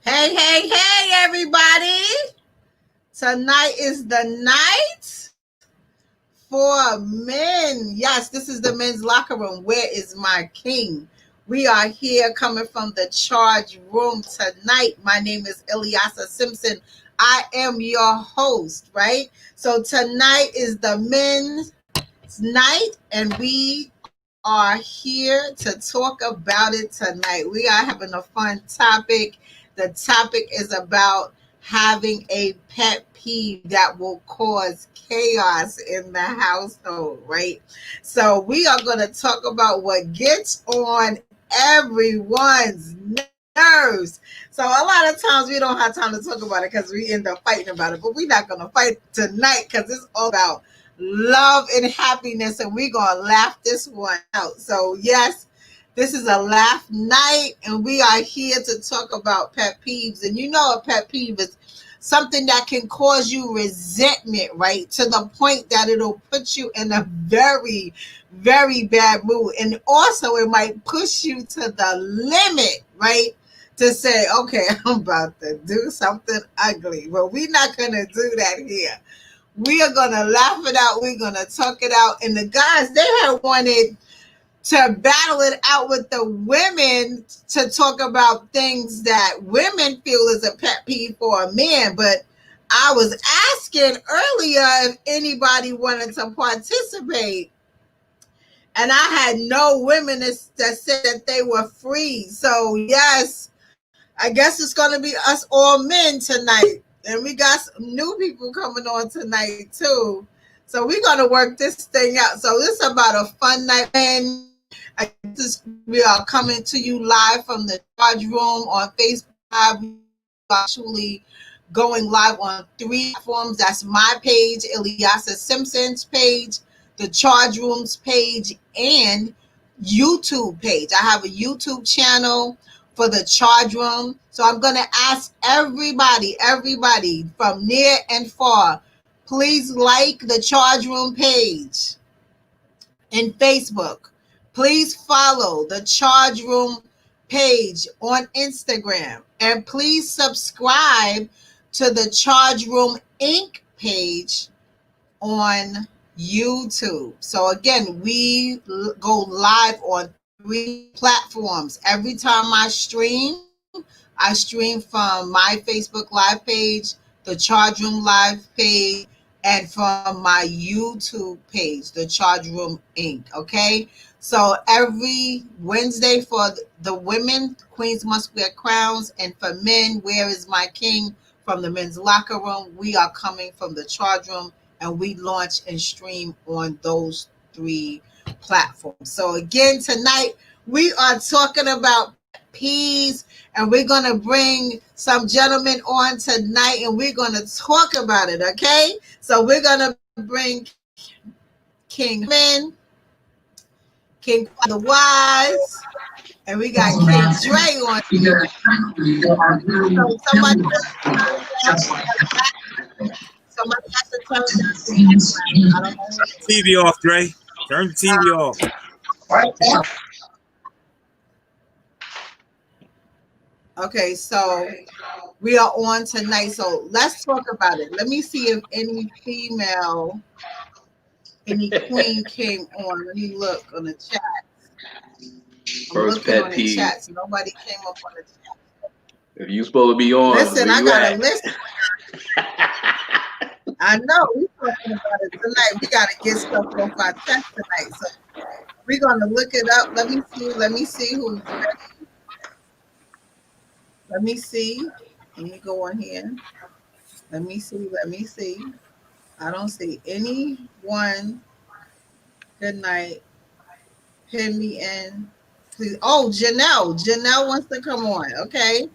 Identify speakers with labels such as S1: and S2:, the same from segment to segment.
S1: Hey, hey, hey, everybody. Tonight is the night for men. Yes, this is the men's locker room. Where is my king? We are here coming from the charge room tonight. My name is Ilyasa Simpson. I am your host, right? So tonight is the men's night, and we are here to talk about it tonight. We are having a fun topic. The topic is about having a pet peeve that will cause chaos in the household, right? So we are going to talk about what gets on everyone's nerves. So a lot of times we don't have time to talk about it because we end up fighting about it, but we're not going to fight tonight because it's all about love and happiness, and we're going to laugh this one out. So yes, this is a laugh night, and we are here to talk about pet peeves. And you know, a pet peeve is something that can cause you resentment, right? To the point that it'll put you in a very, very bad mood. And also it might push you to the limit, right? To say, okay, I'm about to do something ugly. But we're not going to do that here. We are going to laugh it out. We're going to talk it out. And the guys, they had wanted to battle it out with the women to talk about things that women feel is a pet peeve for a man. But I was asking earlier if anybody wanted to participate, and I had no women that said that they were free. So yes, I guess it's going to be us all men tonight. And we got some new people coming on tonight too. So we're going to work this thing out. So this is about a fun night. And we are coming to you live from the charge room on Facebook Live. We are actually going live on 3 platforms. That's my page, Ilyasa Simpson's page, the charge room's page, and YouTube page. I have a YouTube channel for the charge room. So I'm going to ask everybody from near and far, please like the charge room page in Facebook. Please follow the charge room page on Instagram, and please subscribe to the Charge Room Inc. page on YouTube. So again, we go live on 3 platforms. Every time I stream from my Facebook Live page, the Charge Room Live page, and from my YouTube page, the Charge Room Inc. Okay? So every Wednesday for the women, Queens Must Wear Crowns, and for men, Where is My King? From the men's locker room, we are coming from the Charge Room, and we launch and stream on those 3 platforms. So again, tonight we are talking about peeves, and we're going to bring some gentlemen on tonight, and we're going to talk about it, okay? So we're going to bring King Men, King the Wise, and we got King Dre on. So somebody has to turn
S2: the TV off, Dre. Turn the TV off.
S1: Okay, so we are on tonight. So let's talk about it. Let me see if any female, any queen came on. Let me look on the chat.
S3: First pet peeve.
S1: Chat, so nobody came up on the chat.
S3: If you supposed to be on,
S1: listen, I got a list. I know we're talking about it tonight. We got to get stuff off our chest tonight. So we're gonna look it up. Let me see who's ready. Let me see. Let me go on here. Let me see. I don't see anyone. Good night. Pin me in. Please. Oh, Janelle. Janelle wants to come on. Okay.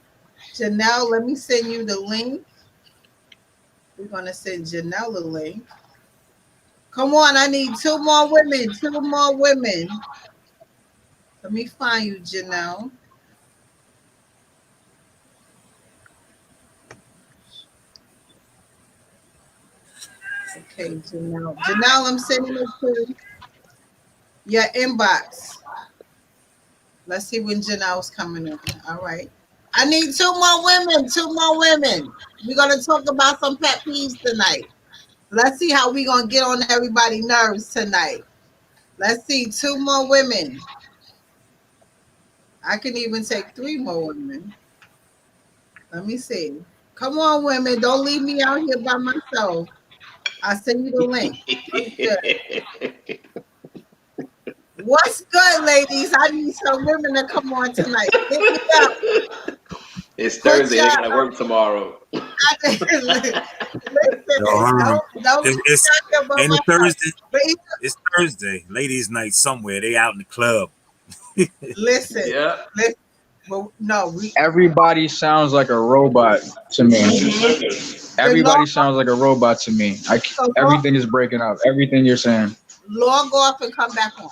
S1: Janelle, let me send you the link. We're going to send Janelle a link. Come on. I need 2 more women. 2 more women. Let me find you, Janelle. Okay, Janelle. Janelle, I'm sending it to your inbox. Let's see when Janelle's coming in. All right. I need two more women. Two more women. We're gonna talk about some pet peeves tonight. Let's see how we gonna get on everybody's nerves tonight. Let's see, two more women. I can even take three more women. Let me see. Come on, women. Don't leave me out here by myself. I'll send you the link. What's good? What's good, ladies? I need some women to come on tonight. Hit me up.
S3: It's Thursday. They gotta work tomorrow.
S1: Listen,
S2: Yo,
S1: don't
S2: it's
S1: about
S2: ain't it
S1: myself.
S2: Thursday? It's Thursday, ladies' night somewhere. They out in the club.
S1: Listen,
S3: Yeah.
S1: listen. Well, no, we.
S4: Everybody sounds like a robot to me. Everybody sounds like a robot to me. Everything is breaking up. Everything you're saying.
S1: Log off and come back on.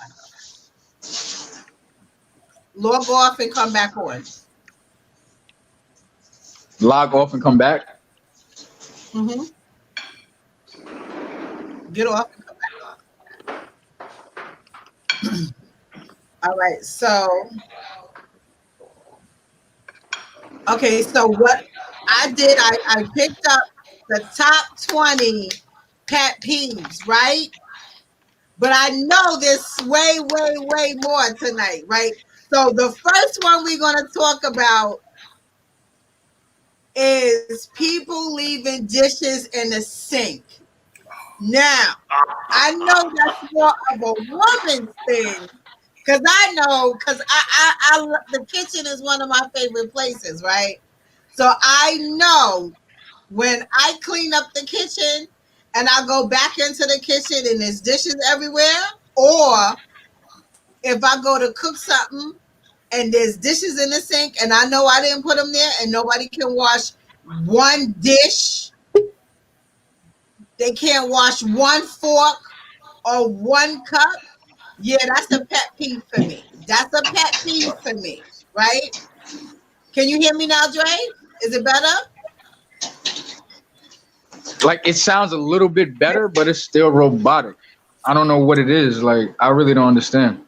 S1: Log off and come back on.
S4: Log off and come back.
S1: Mm-hmm. Get off and come back on. All right, so okay, so what I did, I picked up the top 20 pet peeves, right? But I know there's way, way, way more tonight, right? So the first one we're going to talk about is people leaving dishes in the sink. Now, I know that's more of a woman's thing, because the kitchen is one of my favorite places, right? So I know when I clean up the kitchen and I go back into the kitchen and there's dishes everywhere, or if I go to cook something and there's dishes in the sink and I know I didn't put them there and nobody can wash one dish, they can't wash one fork or one cup, yeah, that's a pet peeve for me. That's a pet peeve for me, right? Can you hear me now, Dre? Is it better?
S4: Like, it sounds a little bit better, but it's still robotic. I don't know what it is. Like, I really don't understand.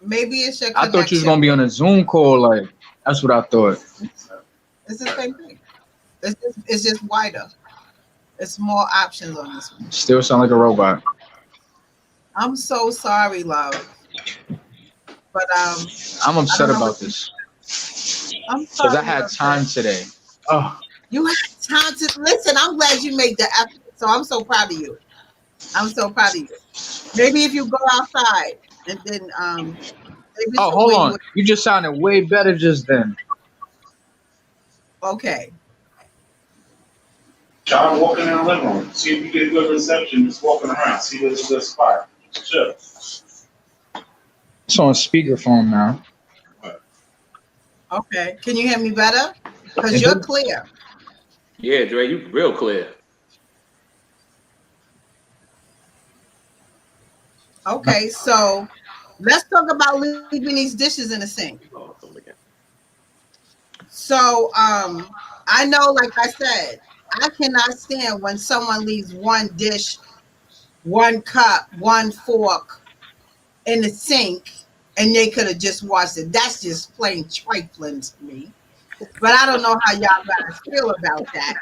S1: Maybe it's your connection.
S4: I thought you was gonna be on a Zoom call. Like, that's what I thought.
S1: It's the same thing. It's just wider. It's more options on this one.
S4: Still sound like a robot.
S1: I'm so sorry, love. But
S4: I'm upset about this.
S1: I'm sorry.
S4: Because I had time today. Oh.
S1: You had time to listen. I'm glad you made the effort. So I'm so proud of you. I'm so proud of you. Maybe if you go outside and then maybe
S4: Oh, hold on. You just sounded way better just then.
S1: Okay.
S5: Try walking in the living room. See if you get a good reception. Just walking around. See if there's a good spot. Sure.
S4: It's on speakerphone now.
S1: Okay. Can you hear me better? Because you're clear.
S3: Yeah, Dre, you real clear.
S1: Okay, so let's talk about leaving these dishes in the sink. So I know, like I said, I cannot stand when someone leaves one dish, one cup, one fork in the sink and they could have just washed it. That's just plain trifling to me. But I don't know how y'all guys feel about that.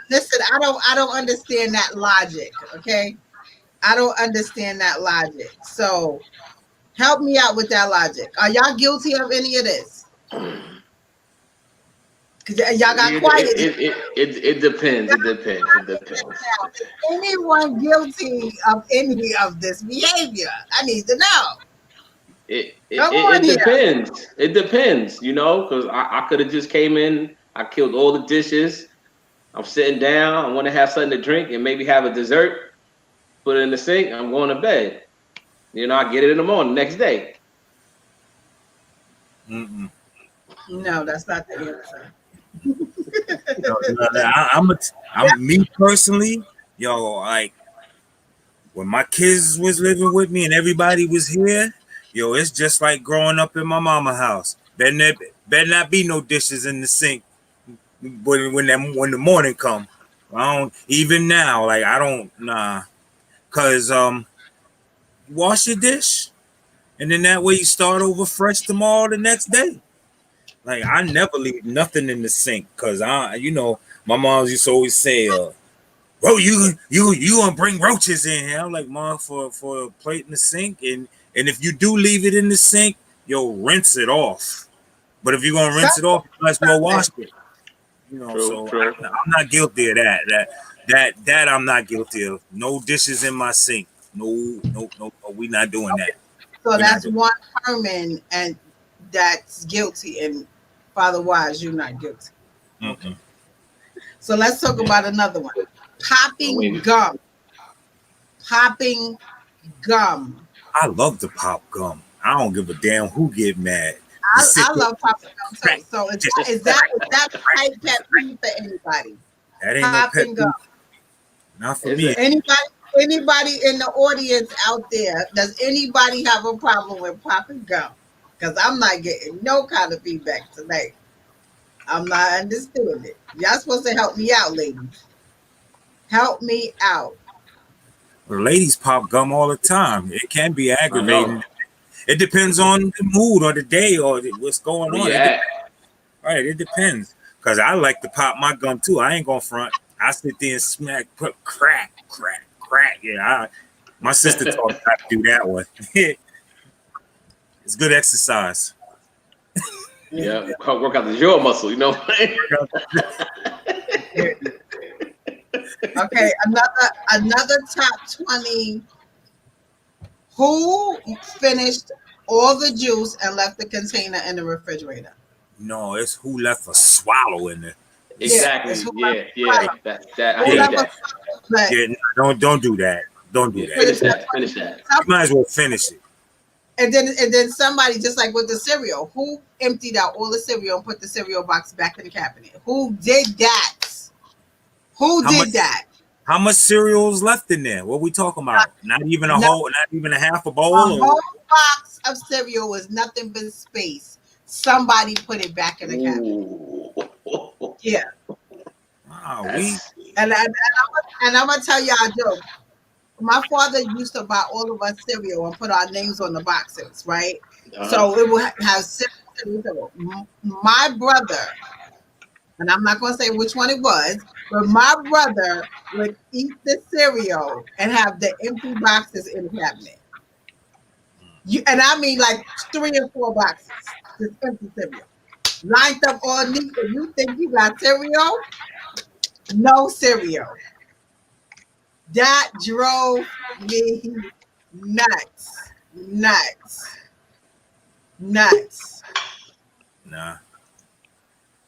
S1: Listen, I don't understand that logic, okay? I don't understand that logic. So help me out with that logic. Are y'all guilty of any of this? Because y'all got quiet.
S3: It depends. It depends. It depends.
S1: Is anyone guilty of any of this behavior? I need to know.
S3: It depends. It depends, you know, because I could have just came in, I killed all the dishes. I'm sitting down, I want to have something to drink and maybe have a dessert, put it in the sink, I'm going to bed. You know, I get it in the morning, next day.
S2: Mm-mm.
S1: No, that's not the answer.
S2: I'm me personally, yo, like when my kids was living with me and everybody was here, yo, it's just like growing up in my mama house. Better not be no dishes in the sink when the morning come. I don't even now, like I don't cause wash your dish. and then that way you start over fresh tomorrow the next day. Like I never leave nothing in the sink because my mom used to always say, "Bro, you gonna bring roaches in here?" I'm like, "Mom, for a plate in the sink, and if you do leave it in the sink, rinse it off. But if you're gonna rinse it off, you might as well wash it."
S3: True.
S2: I'm not guilty of that. That I'm not guilty of. No dishes in my sink. No, we not doing that.
S1: So that's one Herman, and that's guilty, and Father Wise, you're not guilty. Okay. So let's talk about another one. Popping gum. Popping gum.
S2: I love to pop gum. I don't give a damn who get mad.
S1: I love popping gum too. So is that type pet peeve for anybody?
S2: That ain't popping no pet peeve. Not for me.
S1: Anybody in the audience out there, does anybody have a problem with popping gum? Because I'm not getting no kind of feedback tonight. I'm not understanding it. Y'all supposed to help me out, ladies. Help me out.
S2: Well, ladies pop gum all the time. It can be aggravating. It depends on the mood or the day or what's going on. It depends. Because I like to pop my gum too. I ain't gonna front. I sit there and smack, put crack. Yeah, my sister taught me how to do that one. It's good exercise.
S3: Yeah, work out the jaw muscle, you know.
S1: Okay, another top 20. Who finished all the juice and left the container in the refrigerator?
S2: No, it's who left a swallow in there.
S3: Exactly. Yeah. I hate that.
S2: Yeah, don't do that. Don't do that.
S3: Finish that.
S2: You might as well finish it.
S1: And then somebody, just like with the cereal, who emptied out all the cereal and put the cereal box back in the cabinet? Who did that?
S2: How much cereal is left in there? What are we talking about? Not even a half a bowl?
S1: A whole box of cereal was nothing but space. Somebody put it back in the cabinet. Yeah.
S2: Wow,
S1: and I'm gonna tell y'all a joke. My father used to buy all of us cereal and put our names on the boxes, right? So it would have cereal. My brother, and I'm not going to say which one it was, but my brother would eat the cereal and have the empty boxes in the cabinet. And I mean like 3 or 4 boxes, just empty cereal. Lined up all neat. And you think you got cereal? No cereal. That drove me nuts.
S2: Nah.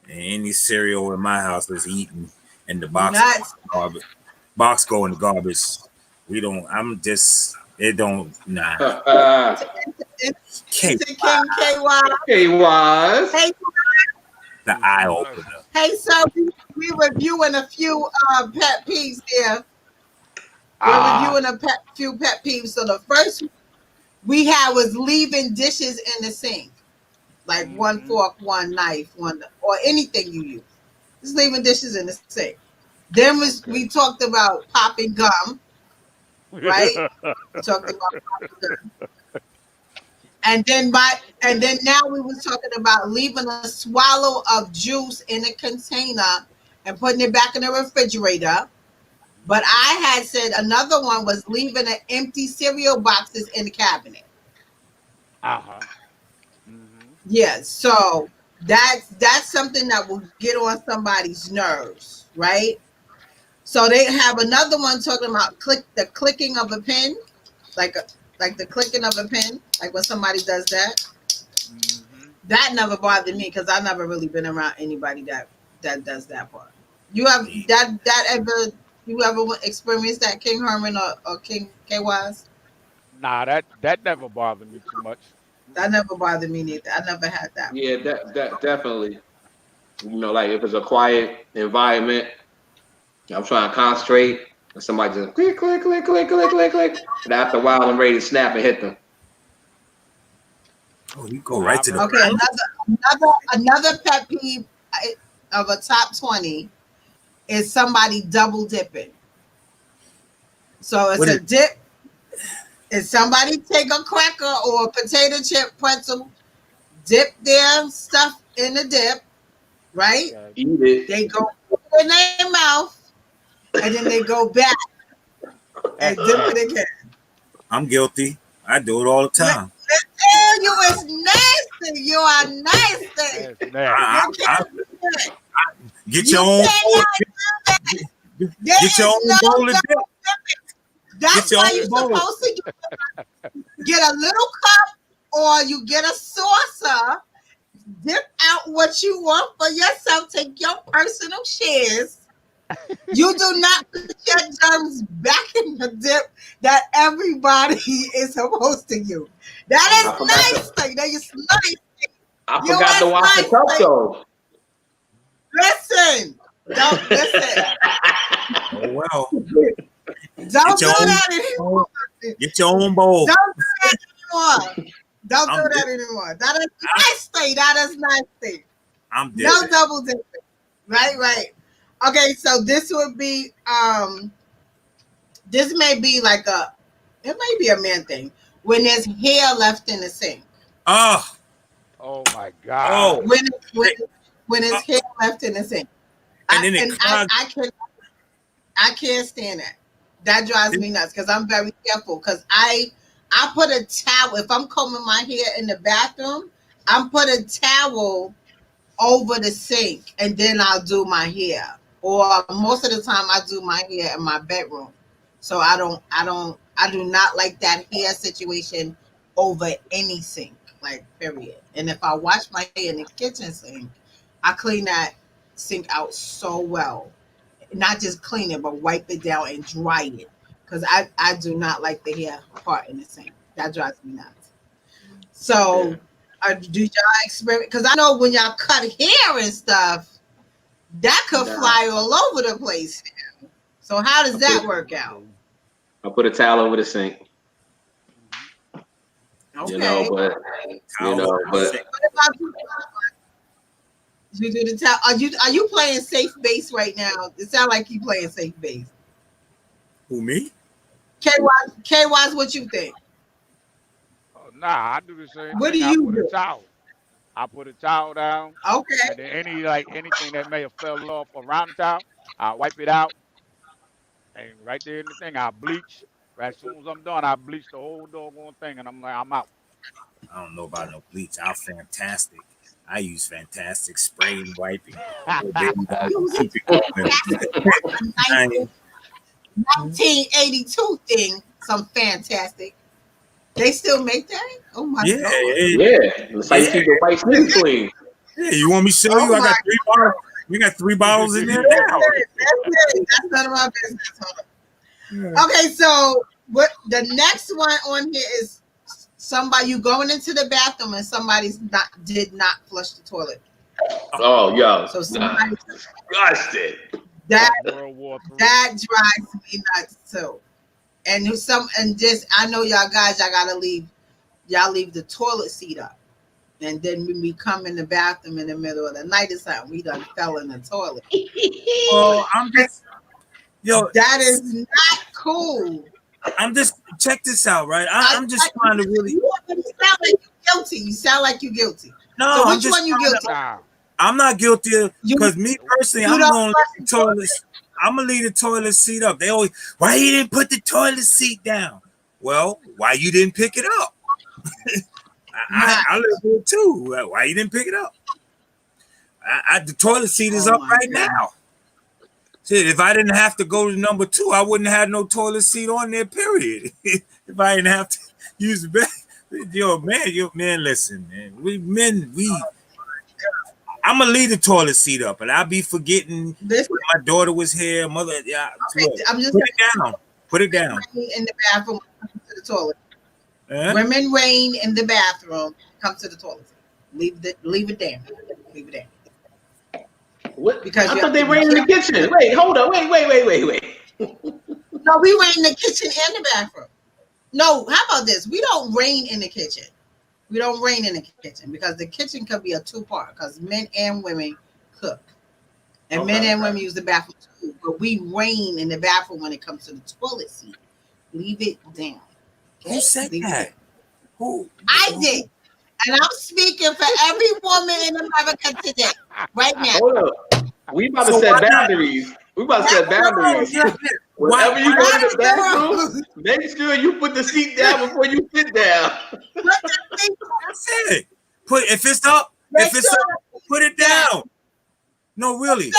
S2: Any cereal in my house was eaten, and the box go in the garbage. We don't. It don't. Nah.
S1: King KY.
S3: Hey,
S2: the eye opener.
S1: Hey, so we reviewing a few pet peeves here. We're reviewing a few pet peeves. So the first we had was leaving dishes in the sink, like one fork, one knife, or anything you use. Just leaving dishes in the sink. Then we talked about popping gum, right? We talked about popping gum. And then now we was talking about leaving a swallow of juice in a container and putting it back in the refrigerator. But I had said another one was leaving an empty cereal boxes in the cabinet. Yeah, so that's something that will get on somebody's nerves, right? So they have another one talking about the clicking of a pen, like the clicking of a pen, like when somebody does that. That never bothered me because I've never really been around anybody that does that part. You have you ever experienced that, King Herman or King KYs?
S6: Nah, that never bothered me too much.
S1: That never bothered me neither. I never had that.
S3: Yeah, that definitely. You know, like if it's a quiet environment, I'm trying to concentrate, and somebody just click, and after a while, I'm ready to snap and hit them.
S2: Oh, you go right to the.
S1: Okay, another pet peeve of a top 20 is somebody double dipping. So it's If somebody take a cracker or a potato chip pretzel, dip their stuff in the dip, right?
S6: Okay.
S3: Eat it.
S1: They go in their mouth, and then they go back and
S6: That's
S1: dip
S6: nasty.
S1: it again.
S2: I'm guilty. I do it all the time.
S1: Oh, you is nasty. You are nasty.
S6: That's nasty.
S2: I,
S1: You
S2: I,
S1: can't do that.
S2: get
S1: You
S2: your own bowl.
S1: cannot do that. There
S2: Get your
S1: is
S2: own
S1: no
S2: bowl of
S1: double
S2: dip.
S1: dipping.
S2: Get
S1: That's
S2: your
S1: why
S2: own
S1: you're
S2: bowl.
S1: supposed to get a little cup or you get a saucer, dip out what you want for yourself, take your personal shares. You do not put your germs back in the dip that everybody is supposed to use. That
S3: I
S1: is
S3: forgot
S1: nice thing. That is nice.
S3: I
S1: You
S3: forgot to
S1: is
S3: wash the
S1: nice
S3: cup
S1: thing.
S3: though.
S1: Listen. Don't listen.
S2: Oh well.
S1: Don't do
S2: your own
S1: that anymore.
S2: Get your own bowl.
S1: Don't do that anymore. Don't
S2: I'm
S1: do that anymore. That is nice thing. That is nice thing.
S2: I'm
S1: No
S2: different.
S1: double dipping. Right. Okay, so this would be this may be like it may be a man thing when there's hair left in the sink.
S2: Oh,
S6: Oh my God.
S1: When it's hair left in the sink.
S2: and then it clogs.
S1: I can't stand that. That drives me nuts because I'm very careful because I put a towel if I'm combing my hair in the bathroom, I'm put a towel over the sink and then I'll do my hair. Or most of the time I do my hair in my bedroom. So I do not like that hair situation over any sink, like period. And if I wash my hair in the kitchen sink, I clean that sink out so well. Not just clean it, but wipe it down and dry it. Because I do not like the hair part in the sink. That drives me nuts. So do y'all experience? Because I know when y'all cut hair and stuff, that could fly all over the place. So how does that work out?
S3: I put a towel over the sink.
S1: Okay.
S3: You know, but
S1: what about you? You do the towel. Are you playing safe base right now? It sounds like you playing safe base.
S2: Who, me?
S1: KY's what you think?
S6: Oh, nah, I do the same
S1: What
S6: thing.
S1: do
S6: I
S1: you
S6: put
S1: do?
S6: a towel. I put a towel down,
S1: Okay.
S6: and then anything that may have fell off around the towel, I wipe it out, and right there in the thing, I bleach. Right, as soon as I'm done, I bleach the whole doggone thing, and I'm like, I'm out.
S2: I don't know about no bleach. I'm fantastic. I use fantastic spray and wiping. Oh, baby, keep it going. I ain't-
S1: 1982 thing, some fantastic. They still make that? Oh my
S2: yeah,
S1: god!
S3: that's how you keep the white skin clean.
S2: Yeah, you want me to show
S1: Oh
S2: you? I got
S1: my
S2: 3 bottles. We got 3 bottles in there now.
S1: That's none of my business. Hold on. Okay, so what the next one on here is somebody you going into the bathroom and somebody's did not flush the toilet.
S3: Oh, yo.
S1: So somebody
S3: Disgusted.
S1: that
S6: World War III.
S1: that drives me nuts too. And just I know y'all guys, y'all leave the toilet seat up. And then when we come in the bathroom in the middle of the night or something, we done fell in the toilet.
S2: Well, I'm just
S1: That is not cool.
S2: I'm just check this out, right? I'm just trying to really.
S1: You sound like you're guilty. You sound like you're guilty.
S2: No,
S1: so
S2: I'm
S1: which
S2: just
S1: one you guilty?
S6: Nah.
S2: I'm not guilty because me personally, I'm gonna leave the toilet. I'm gonna leave the toilet seat up. They always, why you didn't put the toilet seat down? Well, why you didn't pick it up? I live here too. Why you didn't pick it up? The toilet seat is up right now. Shit, if I didn't have to go to number 2, I wouldn't have no toilet seat on there, period. If I didn't have to use the bed. Yo, man, listen, man. I'm gonna leave the toilet seat up, and I'll be forgetting when my daughter was here, mother. Yeah,
S1: I'm just
S2: put it down. Put it down.
S1: In the bathroom, come to the toilet. Women rain in the bathroom. Come to the toilet. Leave it down. Leave it down.
S3: What?
S1: Because
S3: I thought they rain in the kitchen. Wait, hold on. Wait.
S1: No, we rain in the kitchen and the bathroom. No, how about this? We don't rain in the kitchen. We don't rain in the kitchen because the kitchen could be a 2-part because men and women cook. And men and women use the bathroom too. But we rain in the bathroom when it comes to the toilet seat. Leave it down.
S2: Who said that? Who?
S1: I did. And I'm speaking for every woman in America today, right now.
S3: Hold up. We about to set boundaries. We about to set boundaries. Whenever you go to the bathroom, make sure you put the seat down before you sit down.
S2: That's it. If it's up, put it down. No, really.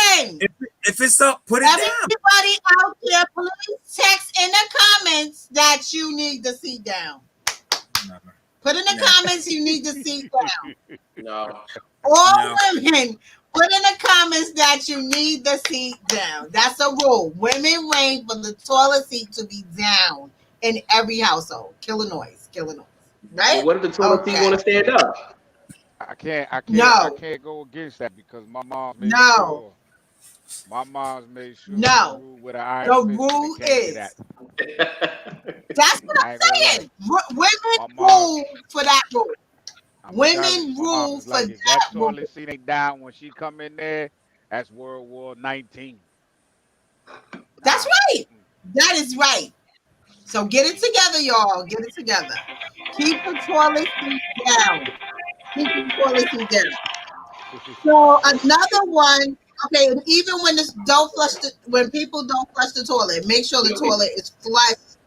S2: If it's up, put it down.
S1: Everybody out there, please text in the comments that you need the seat down. Put in the comments you need the seat down.
S3: No.
S1: All women, put in the comments that you need the seat down. That's a rule. Women reign for the toilet seat to be down in every household. Kill a noise. Right?
S3: Well, what if the toilet seat want to stand up?
S6: I can't go against that because my mom made sure. My mom's made sure.
S1: No.
S6: The rule with an iron
S1: the rule is. That's what I'm saying. Women rule for that rule. Women rule for
S6: like, that toilet seat ain't down when she come in there. That's World War 19.
S1: That's right. That is right. So get it together, y'all. Get it together. Keep the toilet seat down. Keep the toilet seat down. So another one. Okay, and even when people don't flush the toilet, make sure the toilet is flushed.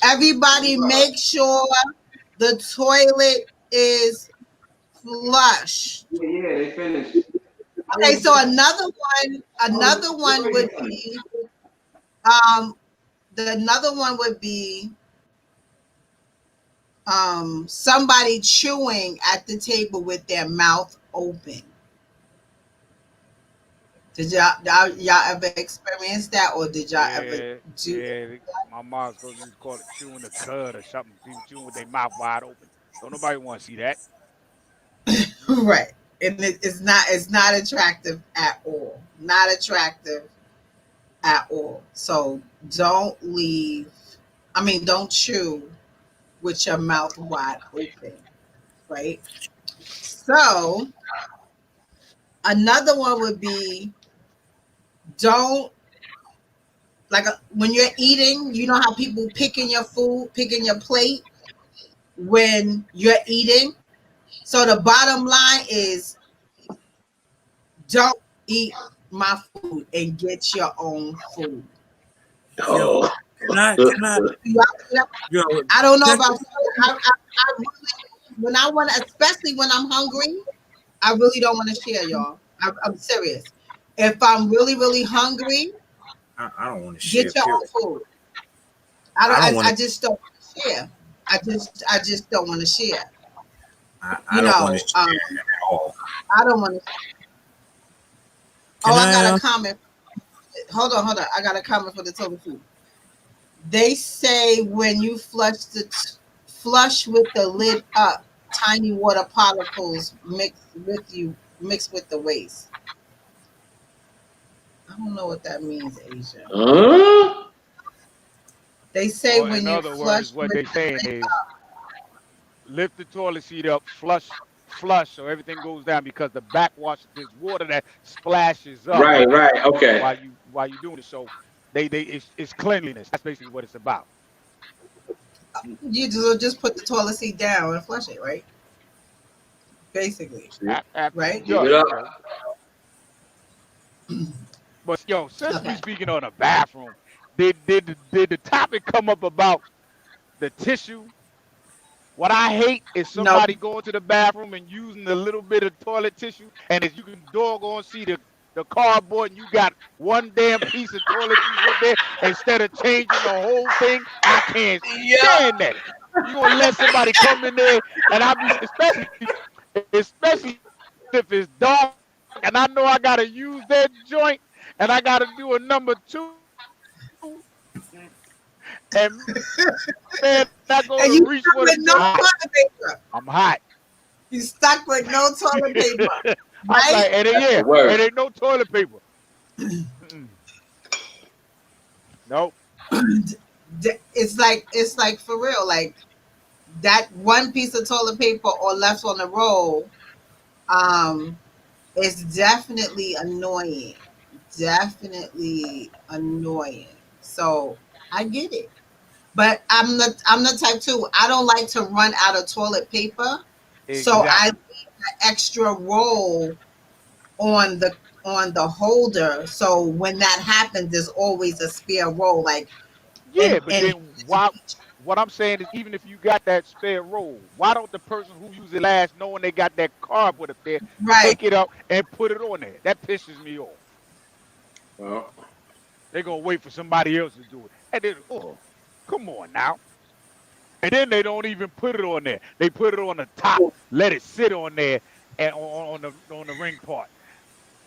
S1: Everybody, make sure the toilet is flush.
S3: Yeah, they finished.
S1: Okay, so another one would be somebody chewing at the table with their mouth open. Did y'all ever experience that, or did y'all ever do?
S6: Yeah, my mom's supposed to call it chewing the cud or something. People chewing with their mouth wide open. Don't nobody want to see that.
S1: Right, and it's not attractive at all. Not attractive at all. So don't chew with your mouth wide open, right? So another one would be when you're eating, you know how people picking your plate when you're eating. So the bottom line is don't eat my food and get your own food.
S3: Oh.
S1: I don't know about I really, especially when I'm hungry, I really don't want to share, y'all. I'm serious. If I'm really, really hungry,
S2: I don't want to share.
S1: Get your own food. I just don't want to share. I just don't want to share.
S2: I don't want to share at all.
S1: I don't want to. I got a comment. Hold on. I got a comment for the total food. They say when you flush with the lid up, tiny water particles mix with the waste. I don't know what that means, Asia. They say when you flush. In other words,
S6: what they're saying is lift the toilet seat up, flush so everything goes down because the backwash, there's water that splashes up.
S3: Right, okay.
S6: While you doing it, so it's cleanliness. That's basically what it's about.
S1: You just put the toilet seat down and flush it, right? Basically, right?
S3: Yeah.
S6: But since we speaking on a bathroom, did the topic come up about the tissue? What I hate is somebody going to the bathroom and using a little bit of toilet tissue, and as you can doggone see the cardboard, and you got one damn piece of toilet tissue up there instead of changing the whole thing. I can't stand that. You gonna let somebody come in there, and I be especially if it's dark, and I know I gotta use that joint, and I gotta do a number 2. And man, I go to reach for the toilet paper. I'm hot.
S1: You stuck with no toilet paper. Right?
S6: I'm like, it ain't no toilet paper. Nope.
S1: It's like for real, like that one piece of toilet paper or left on the roll, is definitely annoying. Definitely annoying. So I get it. But I'm the type too. I don't like to run out of toilet paper, so I
S6: Exactly.
S1: leave an extra roll on the holder. So when that happens, there's always a spare roll. Like
S6: Yeah, but
S1: and
S6: then why? What I'm saying is, even if you got that spare roll, why don't the person who used it last, knowing they got that cardboard up there,
S1: right.
S6: take it up and put it on there? That pisses me off.
S3: Well,
S6: They're gonna wait for somebody else to do it, and then, oh, come on now. And then they don't even put it on there. They put it on the top, let it sit on there, and on the ring part.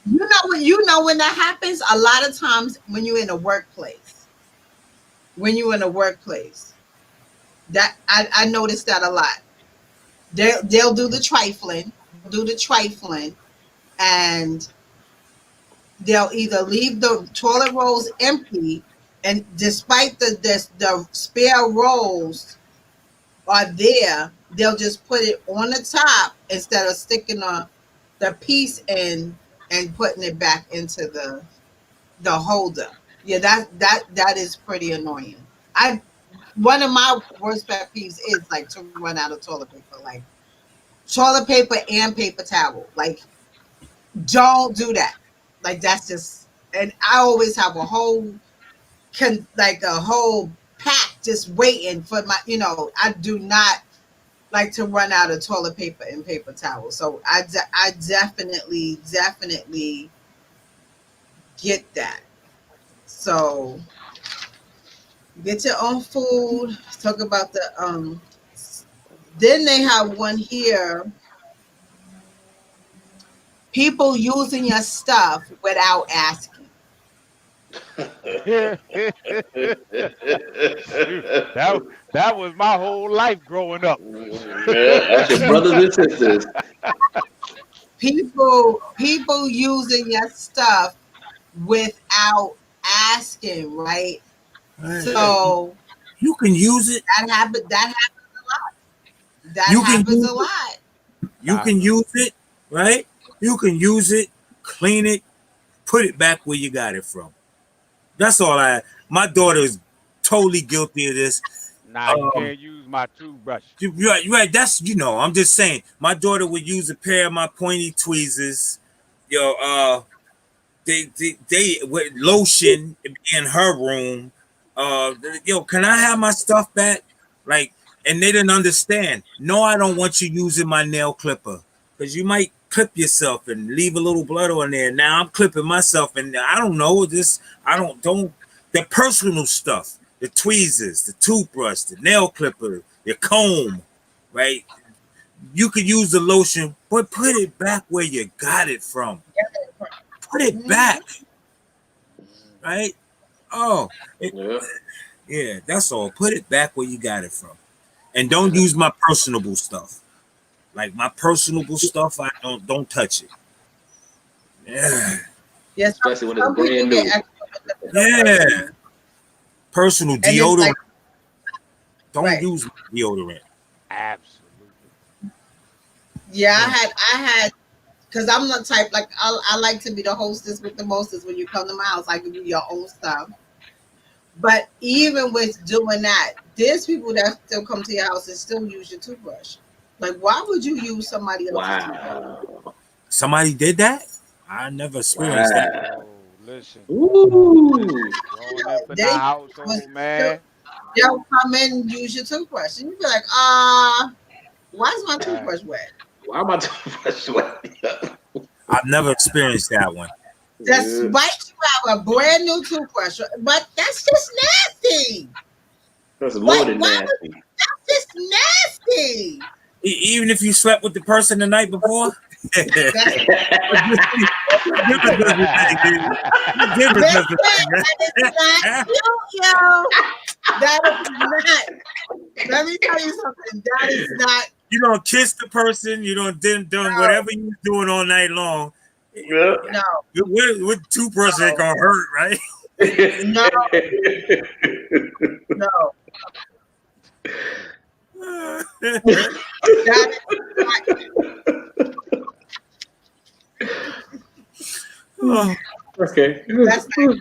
S1: You know when that happens, a lot of times when you're in a workplace. When you're in a workplace. That I noticed that a lot. They'll do the trifling. They'll do the trifling and they'll either leave the toilet rolls empty, and despite the spare rolls are there, they'll just put it on the top instead of sticking the piece in and putting it back into the holder. Yeah, that is pretty annoying. I One of my worst pet peeves is like to run out of toilet paper, like toilet paper and paper towel. Like, don't do that. Like, that's just, and I always have a whole like a whole pack just waiting for my. I do not like to run out of toilet paper and paper towel. So I definitely get that. So get your own food. Talk about the Then they have one here. People using your stuff without asking.
S6: Shoot, that was my whole life growing up.
S3: yeah, that's your brothers and sisters.
S1: People using your stuff without asking, right?
S2: Hey,
S1: So
S2: you can use it.
S1: that happens a lot. That
S2: You can
S1: happens
S2: use
S1: a
S2: it.
S1: lot.
S2: You can use it, right? You can use it, clean it, put it back where you got it from. That's all I. My daughter is totally guilty of this.
S6: Nah, you can't use my toothbrush.
S2: You're right. You're right. That's I'm just saying. My daughter would use a pair of my pointy tweezers. Yo, they with lotion in her room. Yo, can I have my stuff back? Like, and they didn't understand. No, I don't want you using my nail clipper because you might clip yourself and leave a little blood on there. Now I'm clipping myself, and I don't know this. I don't the personal stuff, the tweezers, the toothbrush, the nail clipper, your comb, right? You could use the lotion, but put it back where you got it from. Put it back, right? Oh,
S3: Yeah.
S2: yeah, that's all. Put it back where you got it from, and don't use my personable stuff. Like my personable stuff, I don't touch it. Yeah,
S1: Yes,
S3: Especially when it's
S1: some people
S3: brand
S1: get
S3: new.
S1: extra with the
S2: yeah. Personal
S1: and it's
S2: deodorant.
S1: like
S2: Don't
S1: right.
S2: use deodorant.
S6: Absolutely.
S1: Yeah, I had because I'm the type like I like to be the hostess with the mostest. When you come to my house, I give you your own stuff. But even with doing that, there's people that still come to your house and still use your toothbrush. Like, why would you use somebody else's toothbrush?
S3: Wow.
S2: Somebody did that? I never experienced that.
S3: Wow.
S6: Oh, listen.
S3: Ooh.
S6: Growing up in the
S1: They was
S6: household,
S1: still,
S6: man.
S1: they'll come in and use your toothbrush, and you be like, why is my
S6: Right.
S1: toothbrush wet?
S3: Why am I toothbrush wet?
S2: I've never experienced that one.
S3: Yeah.
S1: Despite you have a brand new toothbrush, but that's just nasty.
S3: That's more
S1: Like,
S3: than
S1: why would
S3: nasty.
S1: that's just nasty?
S2: Even if you slept with the person the night before.
S1: That's
S2: Difference
S1: that is not cute, yo. That is not. Let me tell you something. That is not.
S2: You don't kiss the person. You don't done whatever you doing all night long.
S3: Yeah.
S1: No,
S2: With toothbrush ain't gonna hurt, right?
S1: no, no. That is not.
S2: Oh,
S3: Okay.
S1: That's not.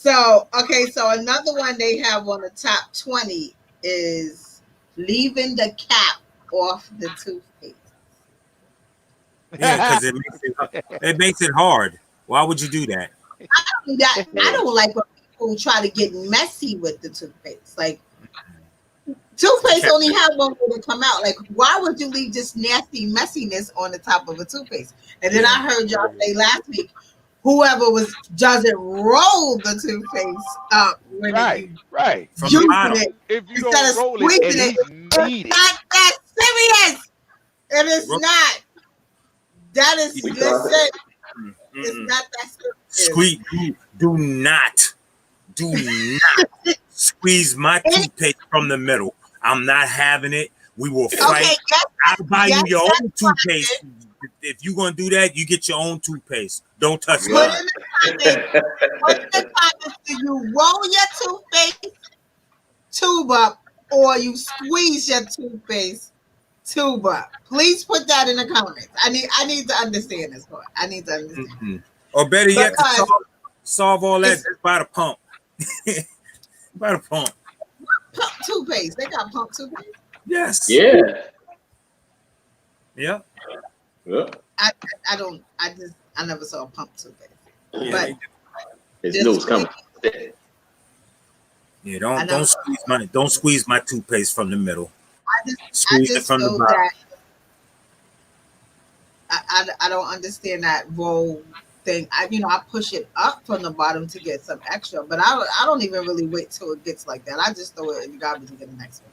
S1: So another one they have on the top 20 is leaving the cap off the toothpaste.
S2: Yeah, because it makes it hard. Why would you do that?
S1: I don't like when people try to get messy with the toothpaste. Like toothpaste only have one way to come out. Like, why would you leave just nasty messiness on the top of a toothpaste? And then I heard y'all say last week, whoever doesn't roll the toothpaste up when
S6: right.
S2: From the bottom.
S6: If you don't roll it, at least knead it.
S1: It's not that serious. It is not. That is listen. It's not that serious.
S2: Squeeze. Do not squeeze my toothpaste from the middle. I'm not having it. We will fight.
S1: Okay,
S2: I'll buy you your own toothpaste. If you're gonna do that, you get your own toothpaste. Don't touch mine.
S1: Put in the comments, do you roll your toothpaste tube up or you squeeze your toothpaste tube up? Please put that in the comments. I need to understand this part. I need to understand.
S2: Mm-hmm. Or better yet, to solve all that just by the pump. By the pump.
S1: Pump toothpaste. They got pump toothpaste.
S2: Yes.
S3: Yeah.
S2: Yeah.
S3: Yeah.
S1: I never saw a pump toothpaste.
S2: Yeah.
S1: But
S3: It's news coming.
S2: Yeah, don't squeeze my toothpaste from the middle. Squeeze it from the bottom.
S1: I don't understand that roll thing. I push it up from the bottom to get some extra, but I don't even really wait till it gets like that. I just throw it in the garbage and get the next one.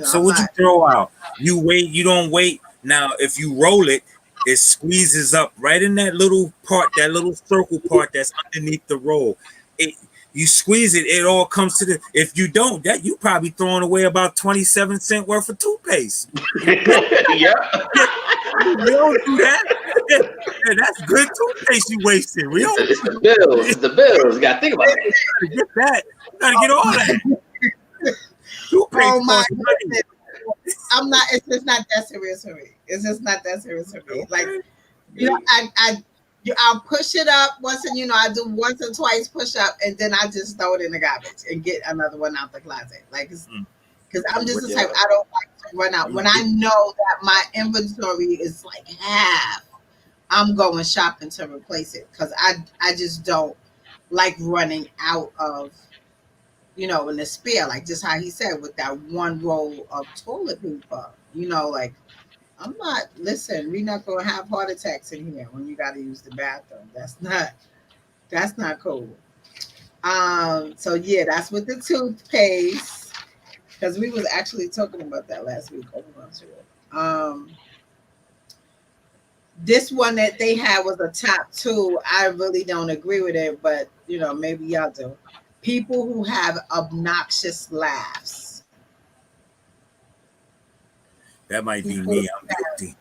S2: So what you throw out? You wait. You don't wait. Now, if you roll it, it squeezes up right in that little part, that little circle part that's underneath the roll. You squeeze it, it all comes to the. If you don't, that you probably throwing away about 27 cents worth of toothpaste.
S3: Yeah.
S2: We don't do that. Yeah, that's good toothpaste you wasted. We don't.
S3: It's the bills. It's the bills. You gotta think about it.
S2: You gotta get that. You gotta get all that. Toothpaste.
S1: Oh my goodness. I'm not. It's just not that serious for me. It's just not that serious for me. Like, I'll push it up once, and I do once or twice push up, and then I just throw it in the garbage and get another one out the closet. Like, because I'm just the type, I don't like to run out. When I know that my inventory is like half, I'm going shopping to replace it, because I just don't like running out of, in the spare, like just how he said, with that one roll of toilet paper, like, we're not going to have heart attacks in here when you got to use the bathroom. That's not cool. So yeah, that's with the toothpaste, because we was actually talking about that last week. This one that they had was a top 2. I really don't agree with it, but maybe y'all do. People who have obnoxious laughs.
S2: That might be me. I'm guilty.